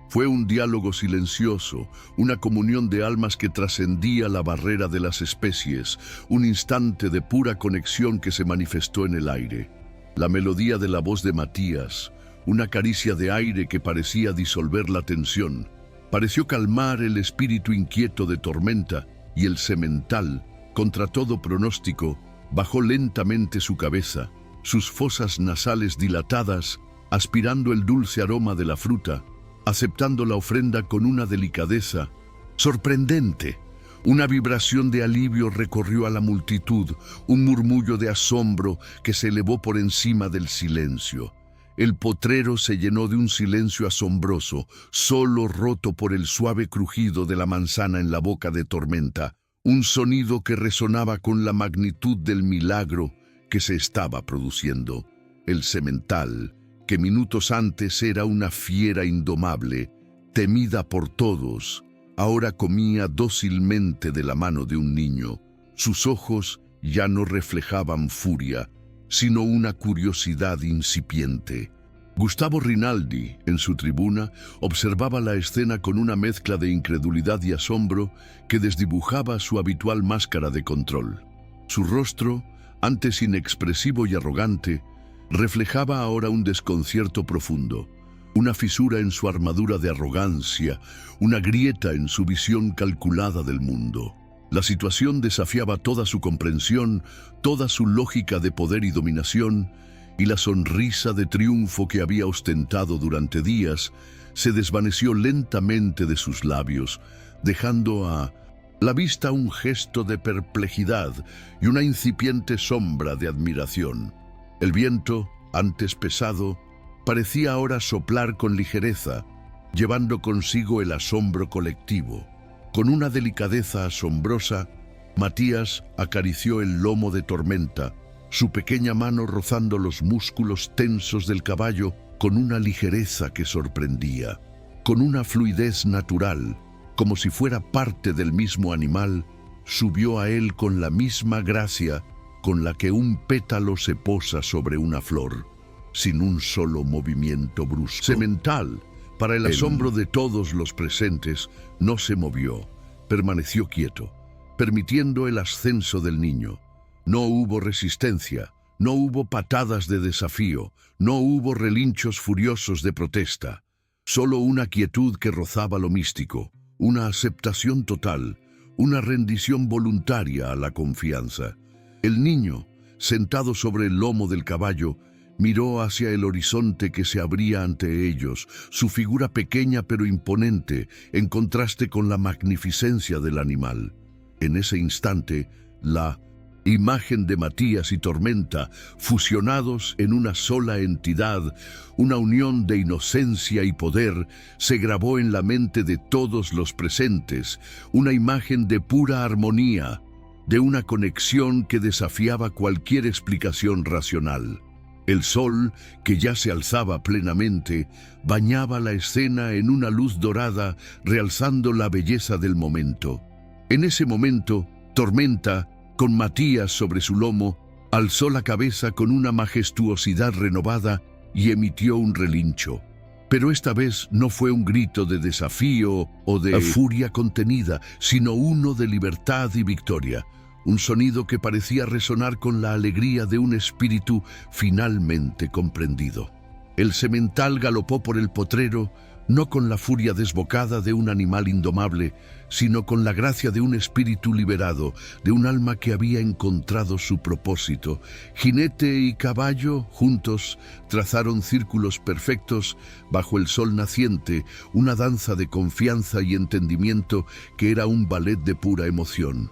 Fue un diálogo silencioso, una comunión de almas que trascendía la barrera de las especies, un instante de pura conexión que se manifestó en el aire. La melodía de la voz de Matías, una caricia de aire que parecía disolver la tensión, pareció calmar el espíritu inquieto de Tormenta, y el semental, contra todo pronóstico, bajó lentamente su cabeza, sus fosas nasales dilatadas, aspirando el dulce aroma de la fruta, aceptando la ofrenda con una delicadeza sorprendente. Una vibración de alivio recorrió a la multitud, un murmullo de asombro que se elevó por encima del silencio. El potrero se llenó de un silencio asombroso, solo roto por el suave crujido de la manzana en la boca de Tormenta, un sonido que resonaba con la magnitud del milagro que se estaba produciendo. El semental, que minutos antes era una fiera indomable, temida por todos, ahora comía dócilmente de la mano de un niño. Sus ojos ya no reflejaban furia, sino una curiosidad incipiente. Gustavo Rinaldi, en su tribuna, observaba la escena con una mezcla de incredulidad y asombro que desdibujaba su habitual máscara de control. Su rostro, antes inexpresivo y arrogante, reflejaba ahora un desconcierto profundo, una fisura en su armadura de arrogancia, una grieta en su visión calculada del mundo. La situación desafiaba toda su comprensión, toda su lógica de poder y dominación, y la sonrisa de triunfo que había ostentado durante días se desvaneció lentamente de sus labios, dejando a la vista un gesto de perplejidad y una incipiente sombra de admiración. El viento, antes pesado, parecía ahora soplar con ligereza, llevando consigo el asombro colectivo. Con una delicadeza asombrosa, Matías acarició el lomo de Tormenta, su pequeña mano rozando los músculos tensos del caballo con una ligereza que sorprendía. Con una fluidez natural, como si fuera parte del mismo animal, subió a él con la misma gracia con la que un pétalo se posa sobre una flor, sin un solo movimiento brusco. Semental, para el asombro de todos los presentes, no se movió, permaneció quieto, permitiendo el ascenso del niño. No hubo resistencia, no hubo patadas de desafío, no hubo relinchos furiosos de protesta, solo una quietud que rozaba lo místico, una aceptación total, una rendición voluntaria a la confianza. El niño, sentado sobre el lomo del caballo, miró hacia el horizonte que se abría ante ellos, su figura pequeña pero imponente, en contraste con la magnificencia del animal. En ese instante, la imagen de Matías y Tormenta, fusionados en una sola entidad, una unión de inocencia y poder, se grabó en la mente de todos los presentes, una imagen de pura armonía, de una conexión que desafiaba cualquier explicación racional. El sol, que ya se alzaba plenamente, bañaba la escena en una luz dorada, realzando la belleza del momento. En ese momento, Tormenta, con Matías sobre su lomo, alzó la cabeza con una majestuosidad renovada y emitió un relincho. Pero esta vez no fue un grito de desafío o de furia contenida, sino uno de libertad y victoria. Un sonido que parecía resonar con la alegría de un espíritu finalmente comprendido. El semental galopó por el potrero, no con la furia desbocada de un animal indomable, sino con la gracia de un espíritu liberado, de un alma que había encontrado su propósito. Jinete y caballo, juntos, trazaron círculos perfectos bajo el sol naciente, una danza de confianza y entendimiento que era un ballet de pura emoción.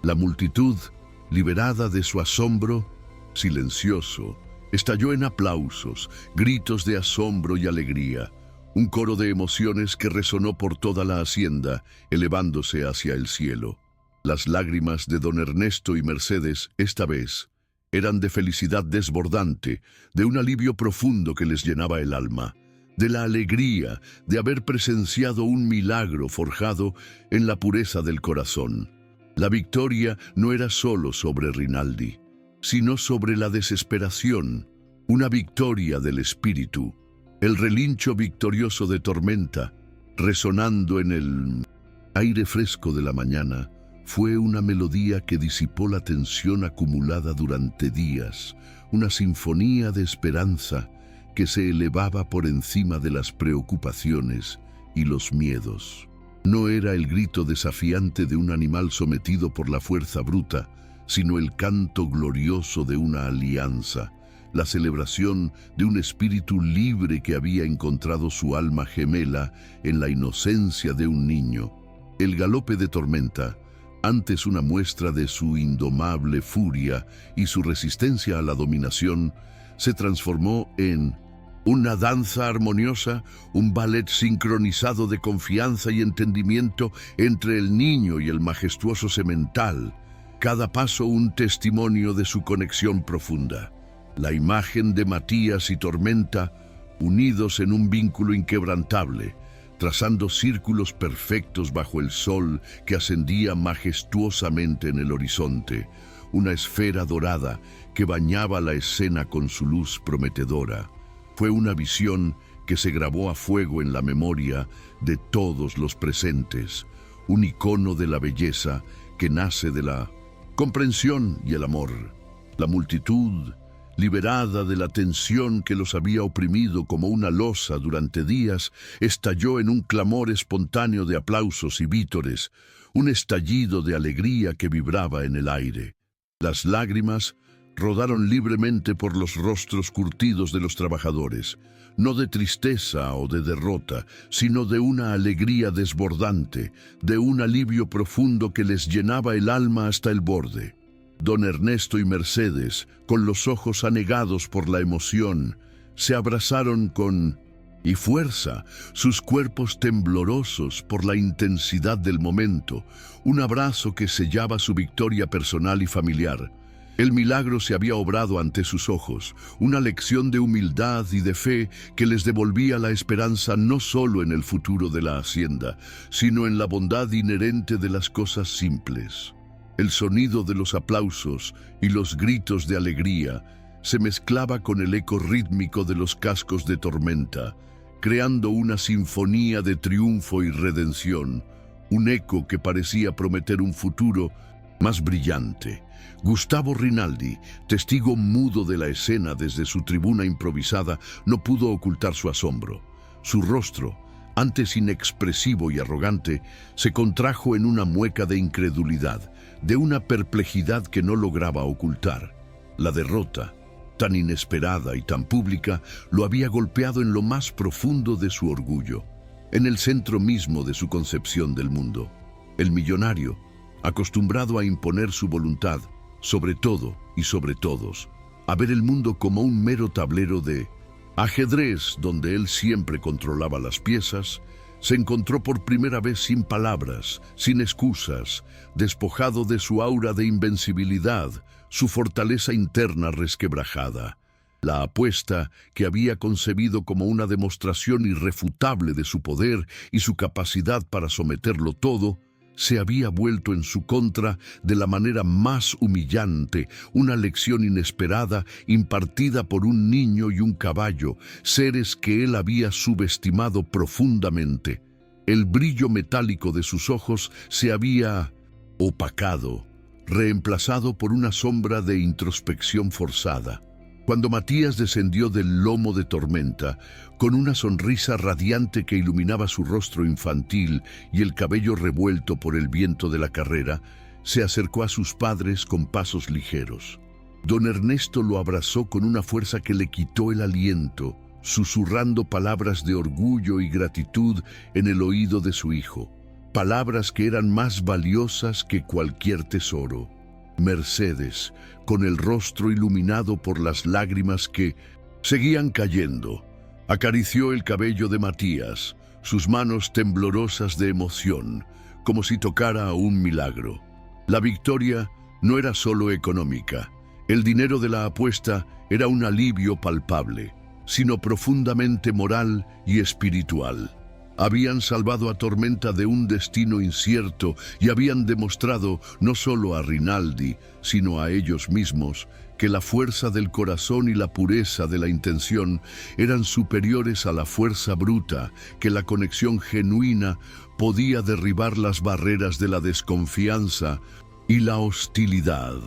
La multitud, liberada de su asombro, silencioso, estalló en aplausos, gritos de asombro y alegría. Un coro de emociones que resonó por toda la hacienda, elevándose hacia el cielo. Las lágrimas de don Ernesto y Mercedes, esta vez, eran de felicidad desbordante, de un alivio profundo que les llenaba el alma, de la alegría de haber presenciado un milagro forjado en la pureza del corazón. La victoria no era solo sobre Rinaldi, sino sobre la desesperación, una victoria del espíritu. El relincho victorioso de Tormenta, resonando en el aire fresco de la mañana, fue una melodía que disipó la tensión acumulada durante días, una sinfonía de esperanza que se elevaba por encima de las preocupaciones y los miedos. No era el grito desafiante de un animal sometido por la fuerza bruta, sino el canto glorioso de una alianza, la celebración de un espíritu libre que había encontrado su alma gemela en la inocencia de un niño. El galope de Tormenta, antes una muestra de su indomable furia y su resistencia a la dominación, se transformó en una danza armoniosa, un ballet sincronizado de confianza y entendimiento entre el niño y el majestuoso semental, cada paso un testimonio de su conexión profunda. La imagen de Matías y Tormenta, unidos en un vínculo inquebrantable, trazando círculos perfectos bajo el sol que ascendía majestuosamente en el horizonte, una esfera dorada que bañaba la escena con su luz prometedora. Fue una visión que se grabó a fuego en la memoria de todos los presentes, un icono de la belleza que nace de la comprensión y el amor. La multitud, liberada de la tensión que los había oprimido como una losa durante días, estalló en un clamor espontáneo de aplausos y vítores, un estallido de alegría que vibraba en el aire. Las lágrimas rodaron libremente por los rostros curtidos de los trabajadores, no de tristeza o de derrota, sino de una alegría desbordante, de un alivio profundo que les llenaba el alma hasta el borde. Don Ernesto y Mercedes, con los ojos anegados por la emoción, se abrazaron con y fuerza, sus cuerpos temblorosos por la intensidad del momento, un abrazo que sellaba su victoria personal y familiar. El milagro se había obrado ante sus ojos, una lección de humildad y de fe que les devolvía la esperanza no solo en el futuro de la hacienda, sino en la bondad inherente de las cosas simples. El sonido de los aplausos y los gritos de alegría se mezclaba con el eco rítmico de los cascos de tormenta, creando una sinfonía de triunfo y redención, un eco que parecía prometer un futuro más brillante. Gustavo Rinaldi, testigo mudo de la escena desde su tribuna improvisada, no pudo ocultar su asombro. Su rostro, antes inexpresivo y arrogante, se contrajo en una mueca de incredulidad, de una perplejidad que no lograba ocultar. La derrota, tan inesperada y tan pública, lo había golpeado en lo más profundo de su orgullo, en el centro mismo de su concepción del mundo. El millonario, acostumbrado a imponer su voluntad sobre todo y sobre todos, a ver el mundo como un mero tablero de ajedrez donde él siempre controlaba las piezas, se encontró por primera vez sin palabras, sin excusas, despojado de su aura de invencibilidad, su fortaleza interna resquebrajada. La apuesta que había concebido como una demostración irrefutable de su poder y su capacidad para someterlo todo, se había vuelto en su contra de la manera más humillante, una lección inesperada impartida por un niño y un caballo, seres que él había subestimado profundamente. El brillo metálico de sus ojos se había opacado, reemplazado por una sombra de introspección forzada. Cuando Matías descendió del lomo de tormenta, con una sonrisa radiante que iluminaba su rostro infantil y el cabello revuelto por el viento de la carrera, se acercó a sus padres con pasos ligeros. Don Ernesto lo abrazó con una fuerza que le quitó el aliento, susurrando palabras de orgullo y gratitud en el oído de su hijo, palabras que eran más valiosas que cualquier tesoro. Mercedes, con el rostro iluminado por las lágrimas que seguían cayendo, acarició el cabello de Matías, sus manos temblorosas de emoción, como si tocara un milagro. La victoria no era solo económica, el dinero de la apuesta era un alivio palpable, sino profundamente moral y espiritual. Habían salvado a Tormenta de un destino incierto y habían demostrado no solo a Rinaldi, sino a ellos mismos, que la fuerza del corazón y la pureza de la intención eran superiores a la fuerza bruta, que la conexión genuina podía derribar las barreras de la desconfianza y la hostilidad.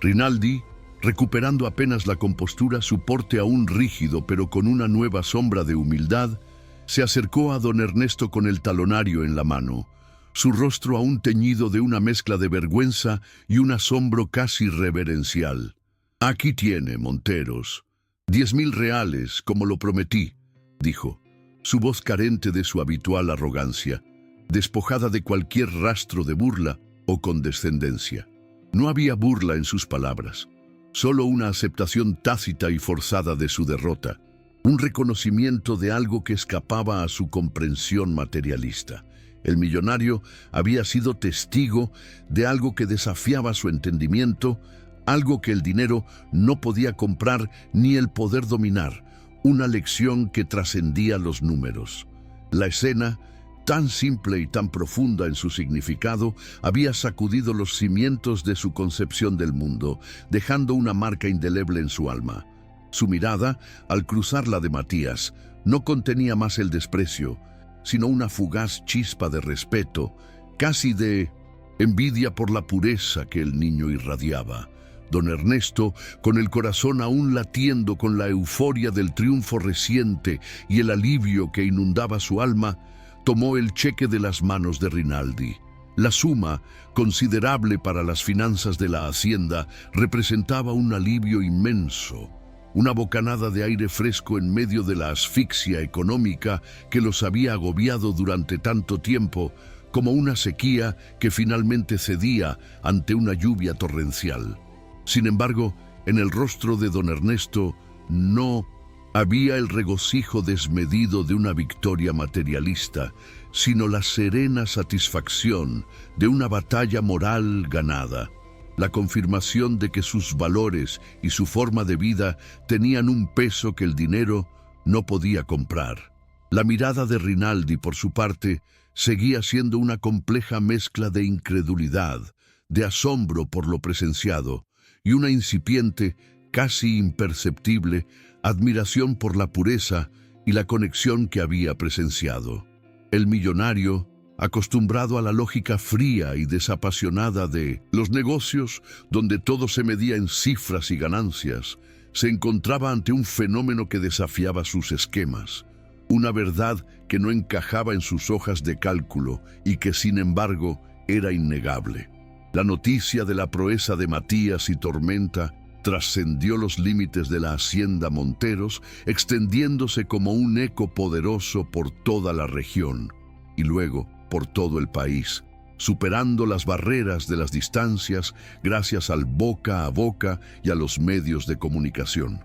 Rinaldi, recuperando apenas la compostura, su porte aún rígido pero con una nueva sombra de humildad, se acercó a don Ernesto con el talonario en la mano, su rostro aún teñido de una mezcla de vergüenza y un asombro casi reverencial. «Aquí tiene, Monteros, 10.000 reales, como lo prometí», dijo, su voz carente de su habitual arrogancia, despojada de cualquier rastro de burla o condescendencia. No había burla en sus palabras, solo una aceptación tácita y forzada de su derrota, un reconocimiento de algo que escapaba a su comprensión materialista. El millonario había sido testigo de algo que desafiaba su entendimiento, algo que el dinero no podía comprar ni el poder dominar, una lección que trascendía los números. La escena, tan simple y tan profunda en su significado, había sacudido los cimientos de su concepción del mundo, dejando una marca indeleble en su alma. Su mirada, al cruzar la de Matías, no contenía más el desprecio, sino una fugaz chispa de respeto, casi de envidia por la pureza que el niño irradiaba. Don Ernesto, con el corazón aún latiendo con la euforia del triunfo reciente y el alivio que inundaba su alma, tomó el cheque de las manos de Rinaldi. La suma, considerable para las finanzas de la hacienda, representaba un alivio inmenso, una bocanada de aire fresco en medio de la asfixia económica que los había agobiado durante tanto tiempo, como una sequía que finalmente cedía ante una lluvia torrencial. Sin embargo, en el rostro de don Ernesto no había el regocijo desmedido de una victoria materialista, sino la serena satisfacción de una batalla moral ganada, la confirmación de que sus valores y su forma de vida tenían un peso que el dinero no podía comprar. La mirada de Rinaldi, por su parte, seguía siendo una compleja mezcla de incredulidad, de asombro por lo presenciado y una incipiente, casi imperceptible, admiración por la pureza y la conexión que había presenciado. El millonario, acostumbrado a la lógica fría y desapasionada de los negocios, donde todo se medía en cifras y ganancias, se encontraba ante un fenómeno que desafiaba sus esquemas, una verdad que no encajaba en sus hojas de cálculo y que, sin embargo, era innegable. La noticia de la proeza de Matías y Tormenta trascendió los límites de la hacienda Monteros, extendiéndose como un eco poderoso por toda la región y luego por todo el país, superando las barreras de las distancias gracias al boca a boca y a los medios de comunicación.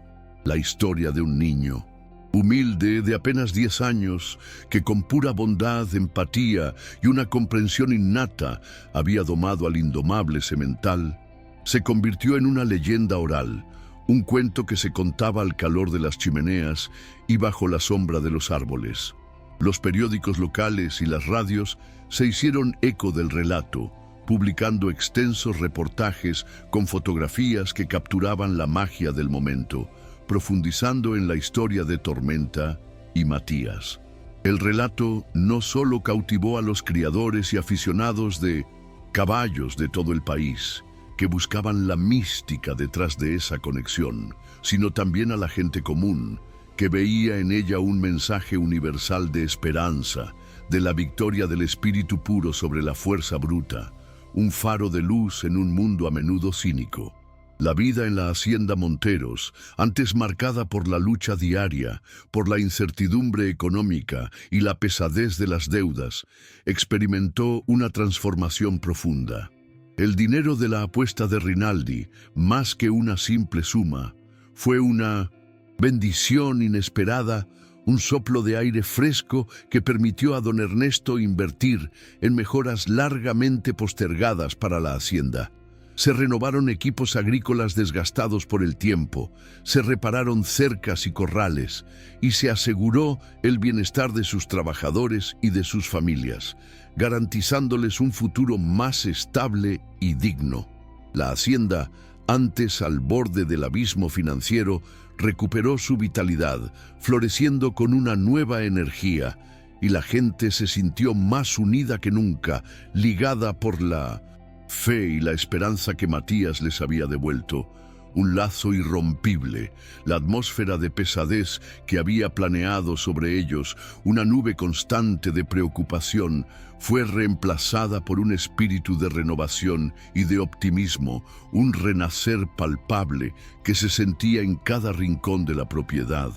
La historia de un niño humilde de apenas 10 años, que con pura bondad, empatía y una comprensión innata había domado al indomable semental, se convirtió en una leyenda oral, un cuento que se contaba al calor de las chimeneas y bajo la sombra de los árboles. Los periódicos locales y las radios se hicieron eco del relato, publicando extensos reportajes con fotografías que capturaban la magia del momento, profundizando en la historia de Tormenta y Matías. El relato no solo cautivó a los criadores y aficionados de caballos de todo el país, que buscaban la mística detrás de esa conexión, sino también a la gente común, que veía en ella un mensaje universal de esperanza, de la victoria del espíritu puro sobre la fuerza bruta, un faro de luz en un mundo a menudo cínico. La vida en la hacienda Monteros, antes marcada por la lucha diaria, por la incertidumbre económica y la pesadez de las deudas, experimentó una transformación profunda. El dinero de la apuesta de Rinaldi, más que una simple suma, fue una bendición inesperada, un soplo de aire fresco que permitió a don Ernesto invertir en mejoras largamente postergadas para la hacienda. Se renovaron equipos agrícolas desgastados por el tiempo, se repararon cercas y corrales, y se aseguró el bienestar de sus trabajadores y de sus familias, garantizándoles un futuro más estable y digno. La hacienda, antes al borde del abismo financiero, recuperó su vitalidad, floreciendo con una nueva energía, y la gente se sintió más unida que nunca, ligada por la fe y la esperanza que Matías les había devuelto, un lazo irrompible. La atmósfera de pesadez que había planeado sobre ellos, una nube constante de preocupación, fue reemplazada por un espíritu de renovación y de optimismo, un renacer palpable que se sentía en cada rincón de la propiedad,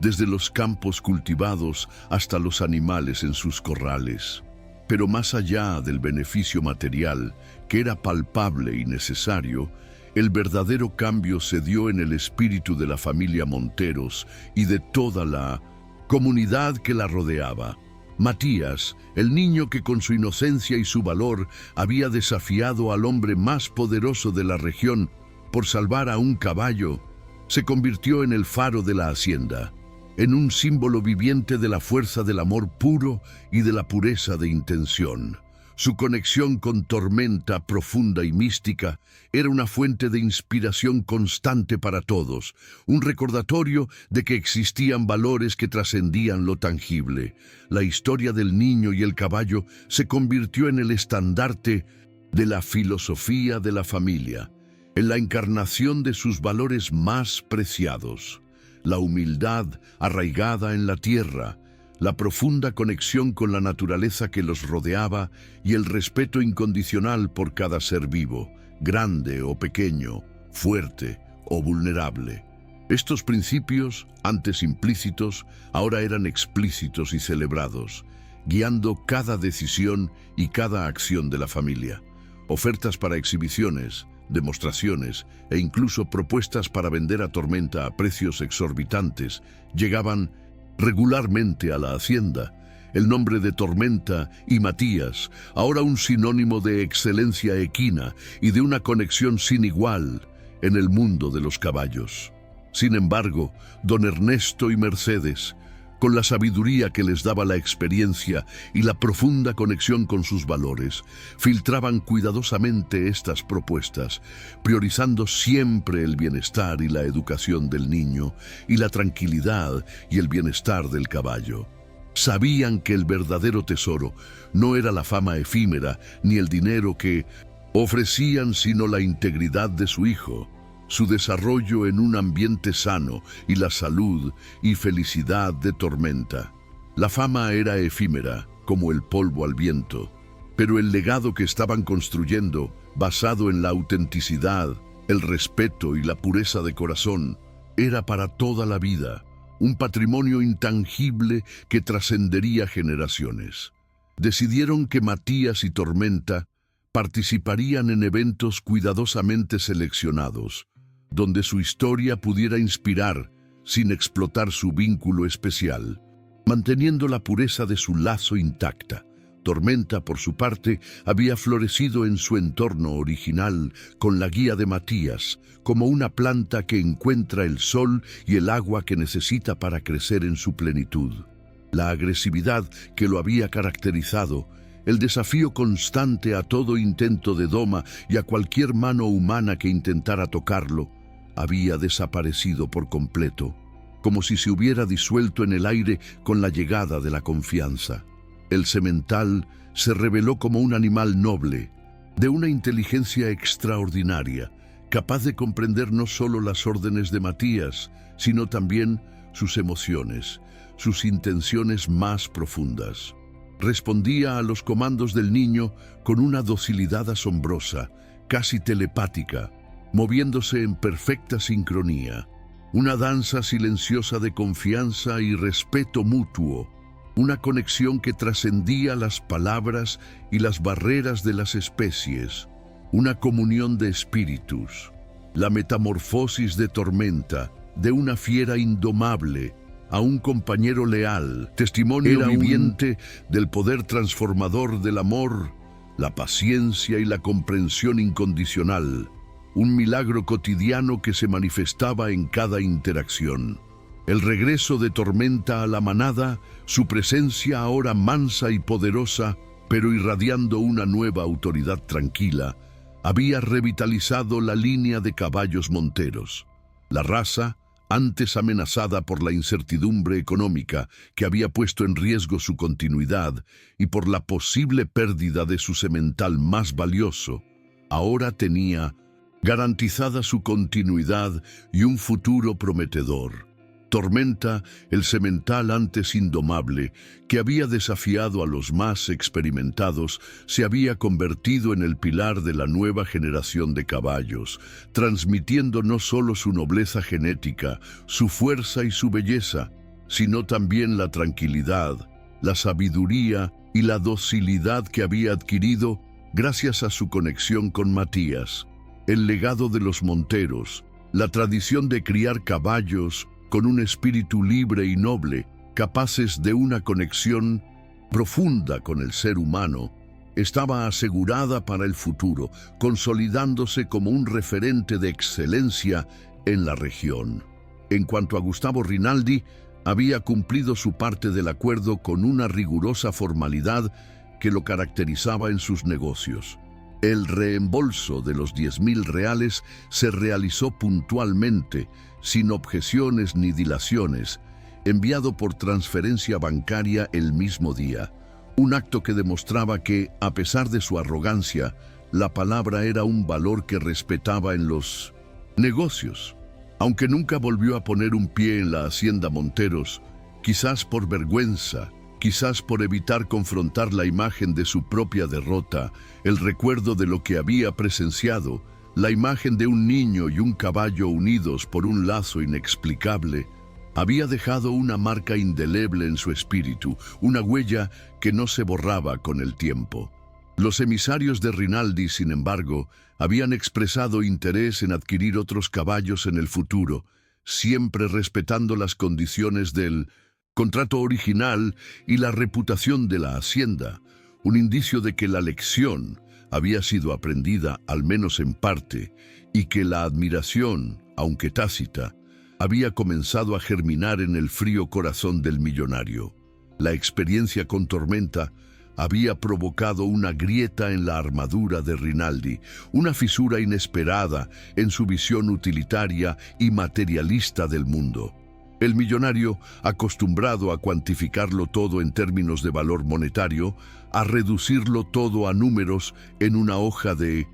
desde los campos cultivados hasta los animales en sus corrales. Pero más allá del beneficio material, que era palpable y necesario, el verdadero cambio se dio en el espíritu de la familia Monteros y de toda la comunidad que la rodeaba. Matías, el niño que con su inocencia y su valor había desafiado al hombre más poderoso de la región por salvar a un caballo, se convirtió en el faro de la hacienda, en un símbolo viviente de la fuerza del amor puro y de la pureza de intención. Su conexión con Tormenta, profunda y mística, era una fuente de inspiración constante para todos, un recordatorio de que existían valores que trascendían lo tangible. La historia del niño y el caballo se convirtió en el estandarte de la filosofía de la familia, en la encarnación de sus valores más preciados: la humildad arraigada en la tierra, la profunda conexión con la naturaleza que los rodeaba y el respeto incondicional por cada ser vivo, grande o pequeño, fuerte o vulnerable. Estos principios, antes implícitos, ahora eran explícitos y celebrados, guiando cada decisión y cada acción de la familia. Ofertas para exhibiciones, demostraciones e incluso propuestas para vender a Tormenta a precios exorbitantes llegaban regularmente a la hacienda. El nombre de Tormenta y Matías, ahora un sinónimo de excelencia equina y de una conexión sin igual en el mundo de los caballos. Sin embargo, don Ernesto y Mercedes, con la sabiduría que les daba la experiencia y la profunda conexión con sus valores, filtraban cuidadosamente estas propuestas, priorizando siempre el bienestar y la educación del niño, y la tranquilidad y el bienestar del caballo. Sabían que el verdadero tesoro no era la fama efímera ni el dinero que ofrecían, sino la integridad de su hijo, su desarrollo en un ambiente sano y la salud y felicidad de Tormenta. La fama era efímera, como el polvo al viento, pero el legado que estaban construyendo, basado en la autenticidad, el respeto y la pureza de corazón, era para toda la vida, un patrimonio intangible que trascendería generaciones. Decidieron que Matías y Tormenta participarían en eventos cuidadosamente seleccionados, donde su historia pudiera inspirar sin explotar su vínculo especial, manteniendo la pureza de su lazo intacta. Tormenta, por su parte, había florecido en su entorno original con la guía de Matías, como una planta que encuentra el sol y el agua que necesita para crecer en su plenitud. La agresividad que lo había caracterizado, el desafío constante a todo intento de doma y a cualquier mano humana que intentara tocarlo, había desaparecido por completo, como si se hubiera disuelto en el aire con la llegada de la confianza. El semental se reveló como un animal noble, de una inteligencia extraordinaria, capaz de comprender no solo las órdenes de Matías, sino también sus emociones, sus intenciones más profundas. Respondía a los comandos del niño con una docilidad asombrosa, casi telepática, moviéndose en perfecta sincronía, una danza silenciosa de confianza y respeto mutuo, una conexión que trascendía las palabras y las barreras de las especies, una comunión de espíritus, la metamorfosis de Tormenta, de una fiera indomable a un compañero leal, testimonio viviente del poder transformador del amor, la paciencia y la comprensión incondicional, un milagro cotidiano que se manifestaba en cada interacción. El regreso de Tormenta a la manada, su presencia ahora mansa y poderosa, pero irradiando una nueva autoridad tranquila, había revitalizado la línea de caballos monteros. La raza, antes amenazada por la incertidumbre económica que había puesto en riesgo su continuidad y por la posible pérdida de su semental más valioso, ahora tenía garantizada su continuidad y un futuro prometedor. Tormenta, el semental antes indomable, que había desafiado a los más experimentados, se había convertido en el pilar de la nueva generación de caballos, transmitiendo no solo su nobleza genética, su fuerza y su belleza, sino también la tranquilidad, la sabiduría y la docilidad que había adquirido gracias a su conexión con Matías. El legado de los monteros, la tradición de criar caballos con un espíritu libre y noble, capaces de una conexión profunda con el ser humano, estaba asegurada para el futuro, consolidándose como un referente de excelencia en la región. En cuanto a Gustavo Rinaldi, había cumplido su parte del acuerdo con una rigurosa formalidad que lo caracterizaba en sus negocios. El reembolso de los 10.000 reales se realizó puntualmente, sin objeciones ni dilaciones, enviado por transferencia bancaria el mismo día. Un acto que demostraba que, a pesar de su arrogancia, la palabra era un valor que respetaba en los negocios. Aunque nunca volvió a poner un pie en la hacienda Monteros, quizás por vergüenza, quizás por evitar confrontar la imagen de su propia derrota, el recuerdo de lo que había presenciado, la imagen de un niño y un caballo unidos por un lazo inexplicable, había dejado una marca indeleble en su espíritu, una huella que no se borraba con el tiempo. Los emisarios de Rinaldi, sin embargo, habían expresado interés en adquirir otros caballos en el futuro, siempre respetando las condiciones del contrato original y la reputación de la hacienda, un indicio de que la lección había sido aprendida al menos en parte y que la admiración, aunque tácita, había comenzado a germinar en el frío corazón del millonario. La experiencia con Tormenta había provocado una grieta en la armadura de Rinaldi, una fisura inesperada en su visión utilitaria y materialista del mundo. El millonario, acostumbrado a cuantificarlo todo en términos de valor monetario, a reducirlo todo a números en una hoja de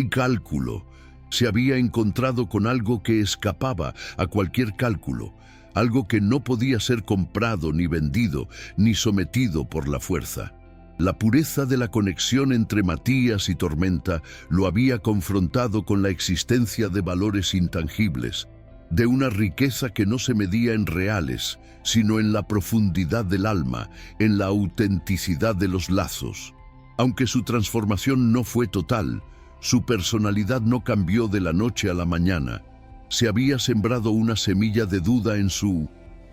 cálculo, se había encontrado con algo que escapaba a cualquier cálculo, algo que no podía ser comprado ni vendido ni sometido por la fuerza. La pureza de la conexión entre Matías y Tormenta lo había confrontado con la existencia de valores intangibles, de una riqueza que no se medía en reales, sino en la profundidad del alma, en la autenticidad de los lazos. Aunque su transformación no fue total, su personalidad no cambió de la noche a la mañana. Se había sembrado una semilla de duda en su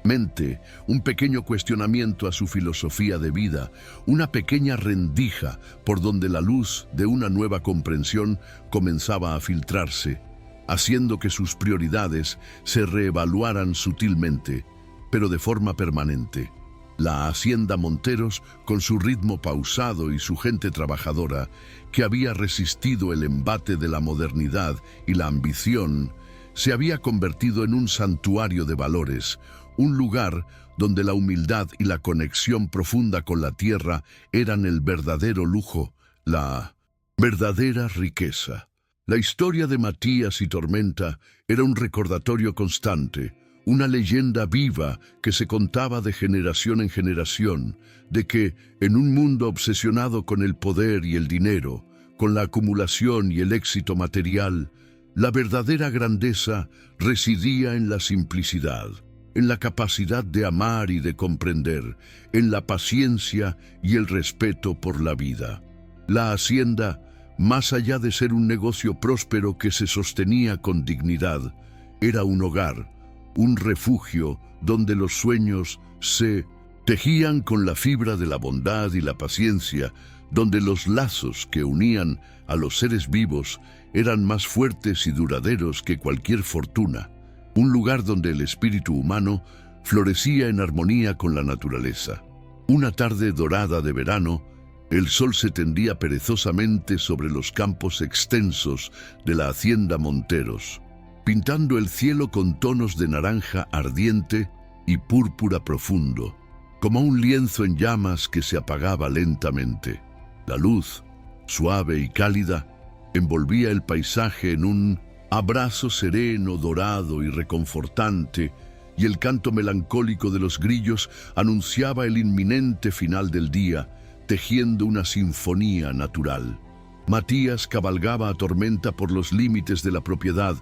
mente, un pequeño cuestionamiento a su filosofía de vida, una pequeña rendija por donde la luz de una nueva comprensión comenzaba a filtrarse, haciendo que sus prioridades se reevaluaran sutilmente, pero de forma permanente. La hacienda Monteros, con su ritmo pausado y su gente trabajadora, que había resistido el embate de la modernidad y la ambición, se había convertido en un santuario de valores, un lugar donde la humildad y la conexión profunda con la tierra eran el verdadero lujo, la verdadera riqueza. La historia de Matías y Tormenta era un recordatorio constante, una leyenda viva que se contaba de generación en generación, de que, en un mundo obsesionado con el poder y el dinero, con la acumulación y el éxito material, la verdadera grandeza residía en la simplicidad, en la capacidad de amar y de comprender, en la paciencia y el respeto por la vida. La hacienda, más allá de ser un negocio próspero que se sostenía con dignidad, era un hogar, un refugio donde los sueños se tejían con la fibra de la bondad y la paciencia, donde los lazos que unían a los seres vivos eran más fuertes y duraderos que cualquier fortuna, un lugar donde el espíritu humano florecía en armonía con la naturaleza. Una tarde dorada de verano, el sol se tendía perezosamente sobre los campos extensos de la hacienda Monteros, pintando el cielo con tonos de naranja ardiente y púrpura profundo, como un lienzo en llamas que se apagaba lentamente. La luz, suave y cálida, envolvía el paisaje en un abrazo sereno, dorado y reconfortante, y el canto melancólico de los grillos anunciaba el inminente final del día, tejiendo una sinfonía natural. Matías cabalgaba a Tormenta por los límites de la propiedad,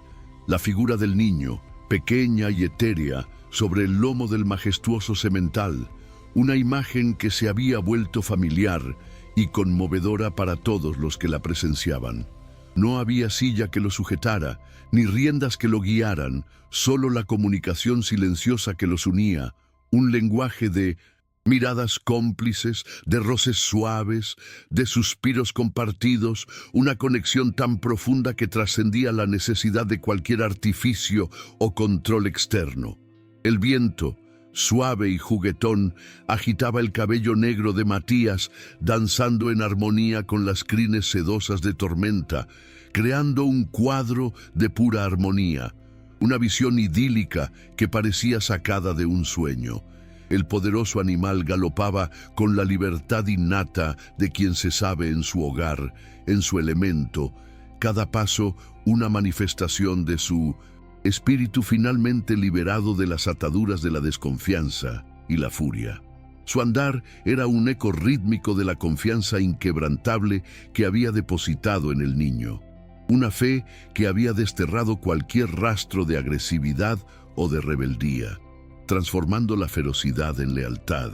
la figura del niño, pequeña y etérea, sobre el lomo del majestuoso semental, una imagen que se había vuelto familiar y conmovedora para todos los que la presenciaban. No había silla que lo sujetara, ni riendas que lo guiaran, solo la comunicación silenciosa que los unía, un lenguaje de miradas cómplices, de roces suaves, de suspiros compartidos, una conexión tan profunda que trascendía la necesidad de cualquier artificio o control externo. El viento, suave y juguetón, agitaba el cabello negro de Matías, danzando en armonía con las crines sedosas de Tormenta, creando un cuadro de pura armonía, una visión idílica que parecía sacada de un sueño. El poderoso animal galopaba con la libertad innata de quien se sabe en su hogar, en su elemento, cada paso una manifestación de su espíritu finalmente liberado de las ataduras de la desconfianza y la furia. Su andar era un eco rítmico de la confianza inquebrantable que había depositado en el niño, una fe que había desterrado cualquier rastro de agresividad o de rebeldía, transformando la ferocidad en lealtad.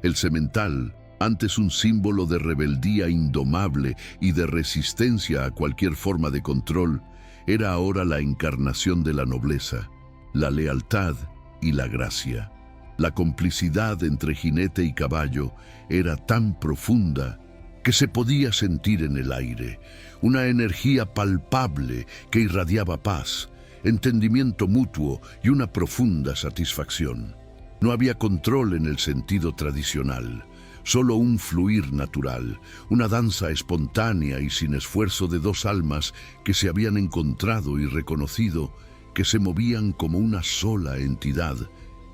El semental, Antes un símbolo de rebeldía indomable y de resistencia a cualquier forma de control, era ahora la encarnación de la nobleza, la lealtad y la gracia. La complicidad entre jinete y caballo era tan profunda que se podía sentir en el aire, una energía palpable que irradiaba paz, entendimiento mutuo y una profunda satisfacción. No había control en el sentido tradicional, solo un fluir natural, una danza espontánea y sin esfuerzo de dos almas que se habían encontrado y reconocido, que se movían como una sola entidad,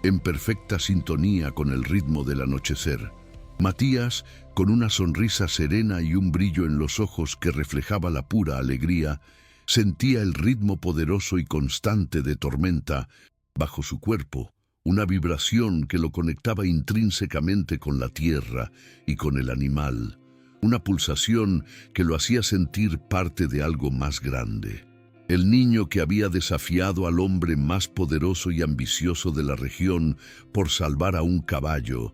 en perfecta sintonía con el ritmo del anochecer. Matías, con una sonrisa serena y un brillo en los ojos que reflejaba la pura alegría, sentía el ritmo poderoso y constante de Tormenta bajo su cuerpo, una vibración que lo conectaba intrínsecamente con la tierra y con el animal, una pulsación que lo hacía sentir parte de algo más grande. El niño que había desafiado al hombre más poderoso y ambicioso de la región por salvar a un caballo,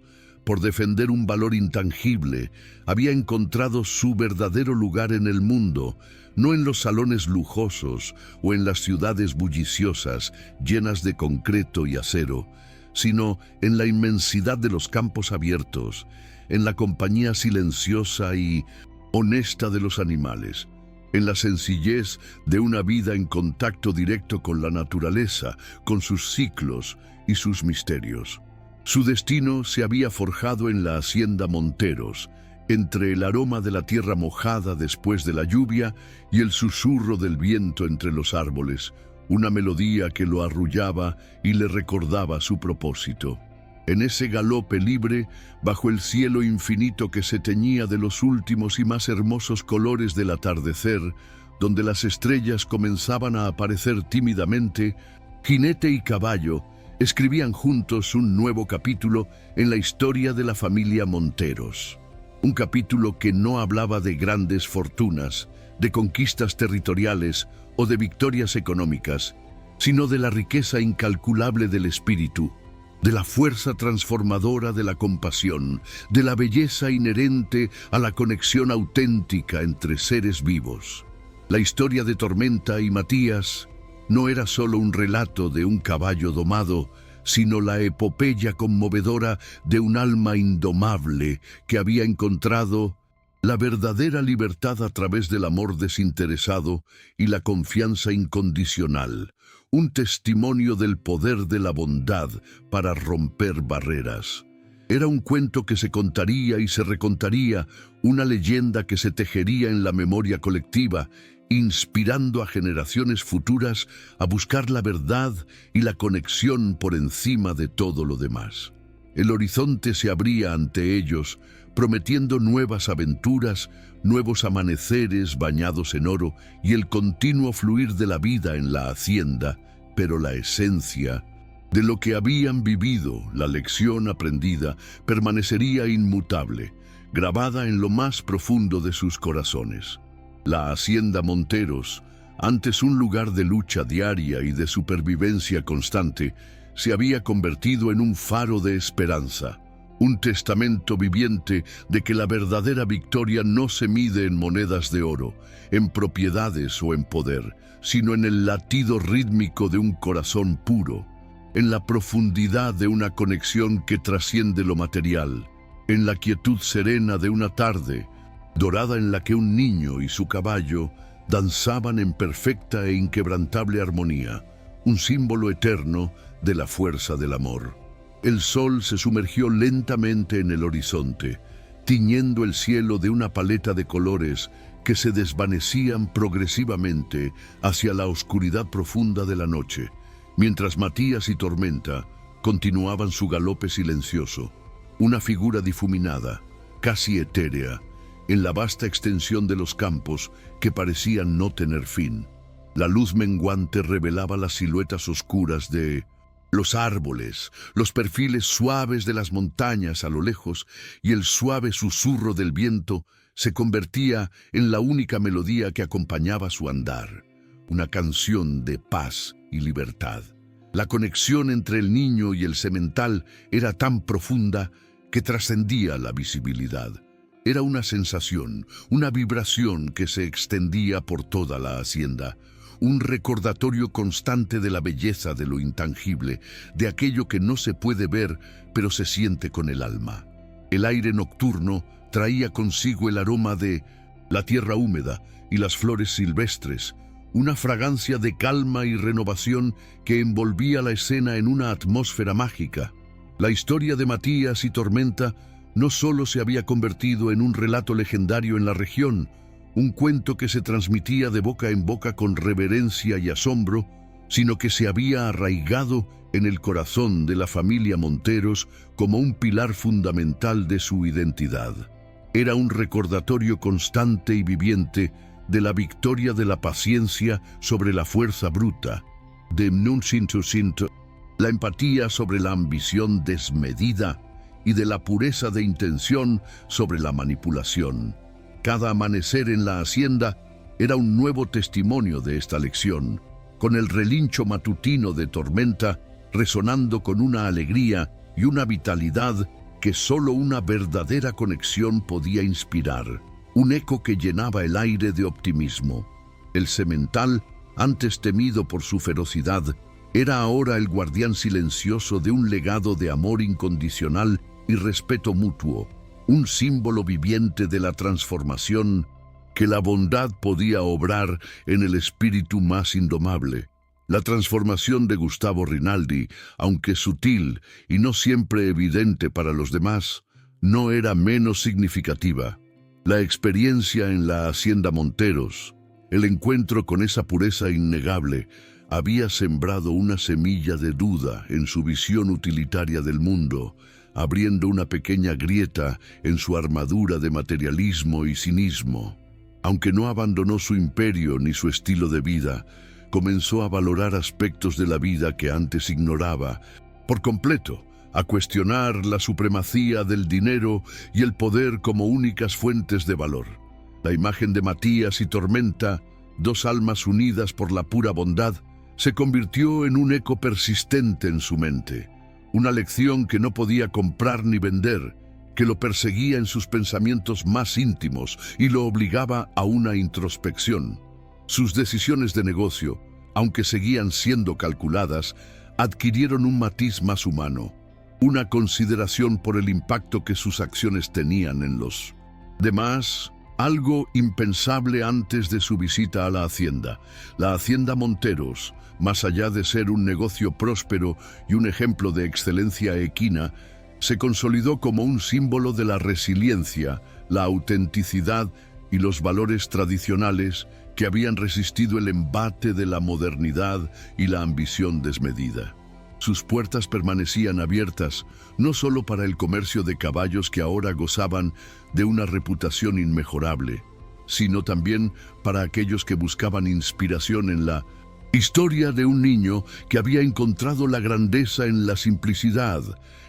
por defender un valor intangible, había encontrado su verdadero lugar en el mundo, no en los salones lujosos o en las ciudades bulliciosas, llenas de concreto y acero, sino en la inmensidad de los campos abiertos, en la compañía silenciosa y honesta de los animales, en la sencillez de una vida en contacto directo con la naturaleza, con sus ciclos y sus misterios. Su destino se había forjado en la hacienda Monteros, entre el aroma de la tierra mojada después de la lluvia y el susurro del viento entre los árboles, una melodía que lo arrullaba y le recordaba su propósito. En ese galope libre, bajo el cielo infinito que se teñía de los últimos y más hermosos colores del atardecer, donde las estrellas comenzaban a aparecer tímidamente, jinete y caballo escribían juntos un nuevo capítulo en la historia de la familia Monteros. Un capítulo que no hablaba de grandes fortunas, de conquistas territoriales o de victorias económicas, sino de la riqueza incalculable del espíritu, de la fuerza transformadora de la compasión, de la belleza inherente a la conexión auténtica entre seres vivos. La historia de Tormenta y Matías no era solo un relato de un caballo domado, sino la epopeya conmovedora de un alma indomable que había encontrado la verdadera libertad a través del amor desinteresado y la confianza incondicional, un testimonio del poder de la bondad para romper barreras. Era un cuento que se contaría y se recontaría, una leyenda que se tejería en la memoria colectiva, inspirando a generaciones futuras a buscar la verdad y la conexión por encima de todo lo demás. El horizonte se abría ante ellos, prometiendo nuevas aventuras, nuevos amaneceres bañados en oro y el continuo fluir de la vida en la hacienda, pero la esencia de lo que habían vivido, la lección aprendida, permanecería inmutable, grabada en lo más profundo de sus corazones. La hacienda Monteros, antes un lugar de lucha diaria y de supervivencia constante, se había convertido en un faro de esperanza, un testamento viviente de que la verdadera victoria no se mide en monedas de oro, en propiedades o en poder, sino en el latido rítmico de un corazón puro, en la profundidad de una conexión que trasciende lo material, en la quietud serena de una tarde dorada en la que un niño y su caballo danzaban en perfecta e inquebrantable armonía, un símbolo eterno de la fuerza del amor. El sol se sumergió lentamente en el horizonte, tiñendo el cielo de una paleta de colores que se desvanecían progresivamente hacia la oscuridad profunda de la noche, mientras Matías y Tormenta continuaban su galope silencioso, una figura difuminada, casi etérea, en la vasta extensión de los campos que parecían no tener fin. La luz menguante revelaba las siluetas oscuras de los árboles, los perfiles suaves de las montañas a lo lejos, y el suave susurro del viento se convertía en la única melodía que acompañaba su andar, una canción de paz y libertad. La conexión entre el niño y el semental era tan profunda que trascendía la visibilidad. Era una sensación, una vibración que se extendía por toda la hacienda, un recordatorio constante de la belleza de lo intangible, de aquello que no se puede ver, pero se siente con el alma. El aire nocturno traía consigo el aroma de la tierra húmeda y las flores silvestres, una fragancia de calma y renovación que envolvía la escena en una atmósfera mágica. La historia de Matías y Tormenta no solo se había convertido en un relato legendario en la región, un cuento que se transmitía de boca en boca con reverencia y asombro, sino que se había arraigado en el corazón de la familia Monteros como un pilar fundamental de su identidad. Era un recordatorio constante y viviente de la victoria de la paciencia sobre la fuerza bruta, de la empatía sobre la ambición desmedida y de la pureza de intención sobre la manipulación. Cada amanecer en la hacienda era un nuevo testimonio de esta lección, con el relincho matutino de Tormenta resonando con una alegría y una vitalidad que solo una verdadera conexión podía inspirar, un eco que llenaba el aire de optimismo. El semental, antes temido por su ferocidad, era ahora el guardián silencioso de un legado de amor incondicional y respeto mutuo, un símbolo viviente de la transformación que la bondad podía obrar en el espíritu más indomable. La transformación de Gustavo Rinaldi, aunque sutil y no siempre evidente para los demás, no era menos significativa. La experiencia en la hacienda Monteros, el encuentro con esa pureza innegable, había sembrado una semilla de duda en su visión utilitaria del mundo, abriendo una pequeña grieta en su armadura de materialismo y cinismo. Aunque no abandonó su imperio ni su estilo de vida, comenzó a valorar aspectos de la vida que antes ignoraba por completo, a cuestionar la supremacía del dinero y el poder como únicas fuentes de valor. La imagen de Matías y Tormenta, dos almas unidas por la pura bondad, se convirtió en un eco persistente en su mente, una lección que no podía comprar ni vender, que lo perseguía en sus pensamientos más íntimos y lo obligaba a una introspección. Sus decisiones de negocio, aunque seguían siendo calculadas, adquirieron un matiz más humano, una consideración por el impacto que sus acciones tenían en los demás, algo impensable antes de su visita a la hacienda. La hacienda Monteros, más allá de ser un negocio próspero y un ejemplo de excelencia equina, se consolidó como un símbolo de la resiliencia, la autenticidad y los valores tradicionales que habían resistido el embate de la modernidad y la ambición desmedida. Sus puertas permanecían abiertas, no solo para el comercio de caballos que ahora gozaban de una reputación inmejorable, sino también para aquellos que buscaban inspiración en la historia de un niño que había encontrado la grandeza en la simplicidad,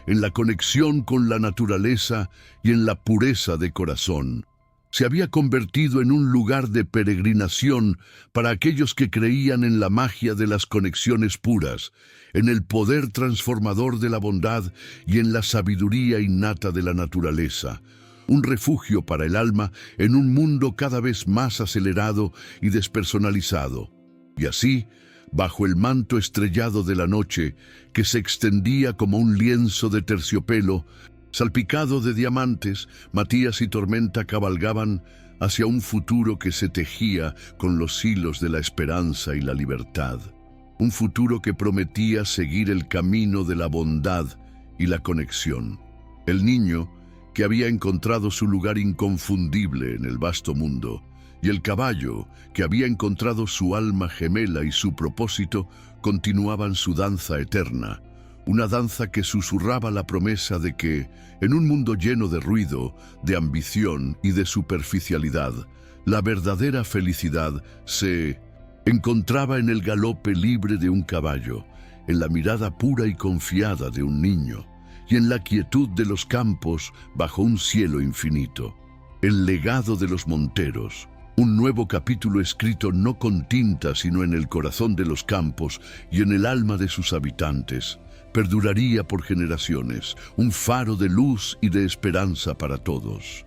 en la conexión con la naturaleza y en la pureza de corazón. Se había convertido en un lugar de peregrinación para aquellos que creían en la magia de las conexiones puras, en el poder transformador de la bondad y en la sabiduría innata de la naturaleza. Un refugio para el alma en un mundo cada vez más acelerado y despersonalizado. Y así, bajo el manto estrellado de la noche, que se extendía como un lienzo de terciopelo, salpicado de diamantes, Matías y Tormenta cabalgaban hacia un futuro que se tejía con los hilos de la esperanza y la libertad. Un futuro que prometía seguir el camino de la bondad y la conexión. El niño, que había encontrado su lugar inconfundible en el vasto mundo, y el caballo, que había encontrado su alma gemela y su propósito, continuaban su danza eterna. Una danza que susurraba la promesa de que, en un mundo lleno de ruido, de ambición y de superficialidad, la verdadera felicidad se encontraba en el galope libre de un caballo, en la mirada pura y confiada de un niño, y en la quietud de los campos bajo un cielo infinito. El legado de los Monteros, un nuevo capítulo escrito no con tinta sino en el corazón de los campos y en el alma de sus habitantes, perduraría por generaciones, un faro de luz y de esperanza para todos.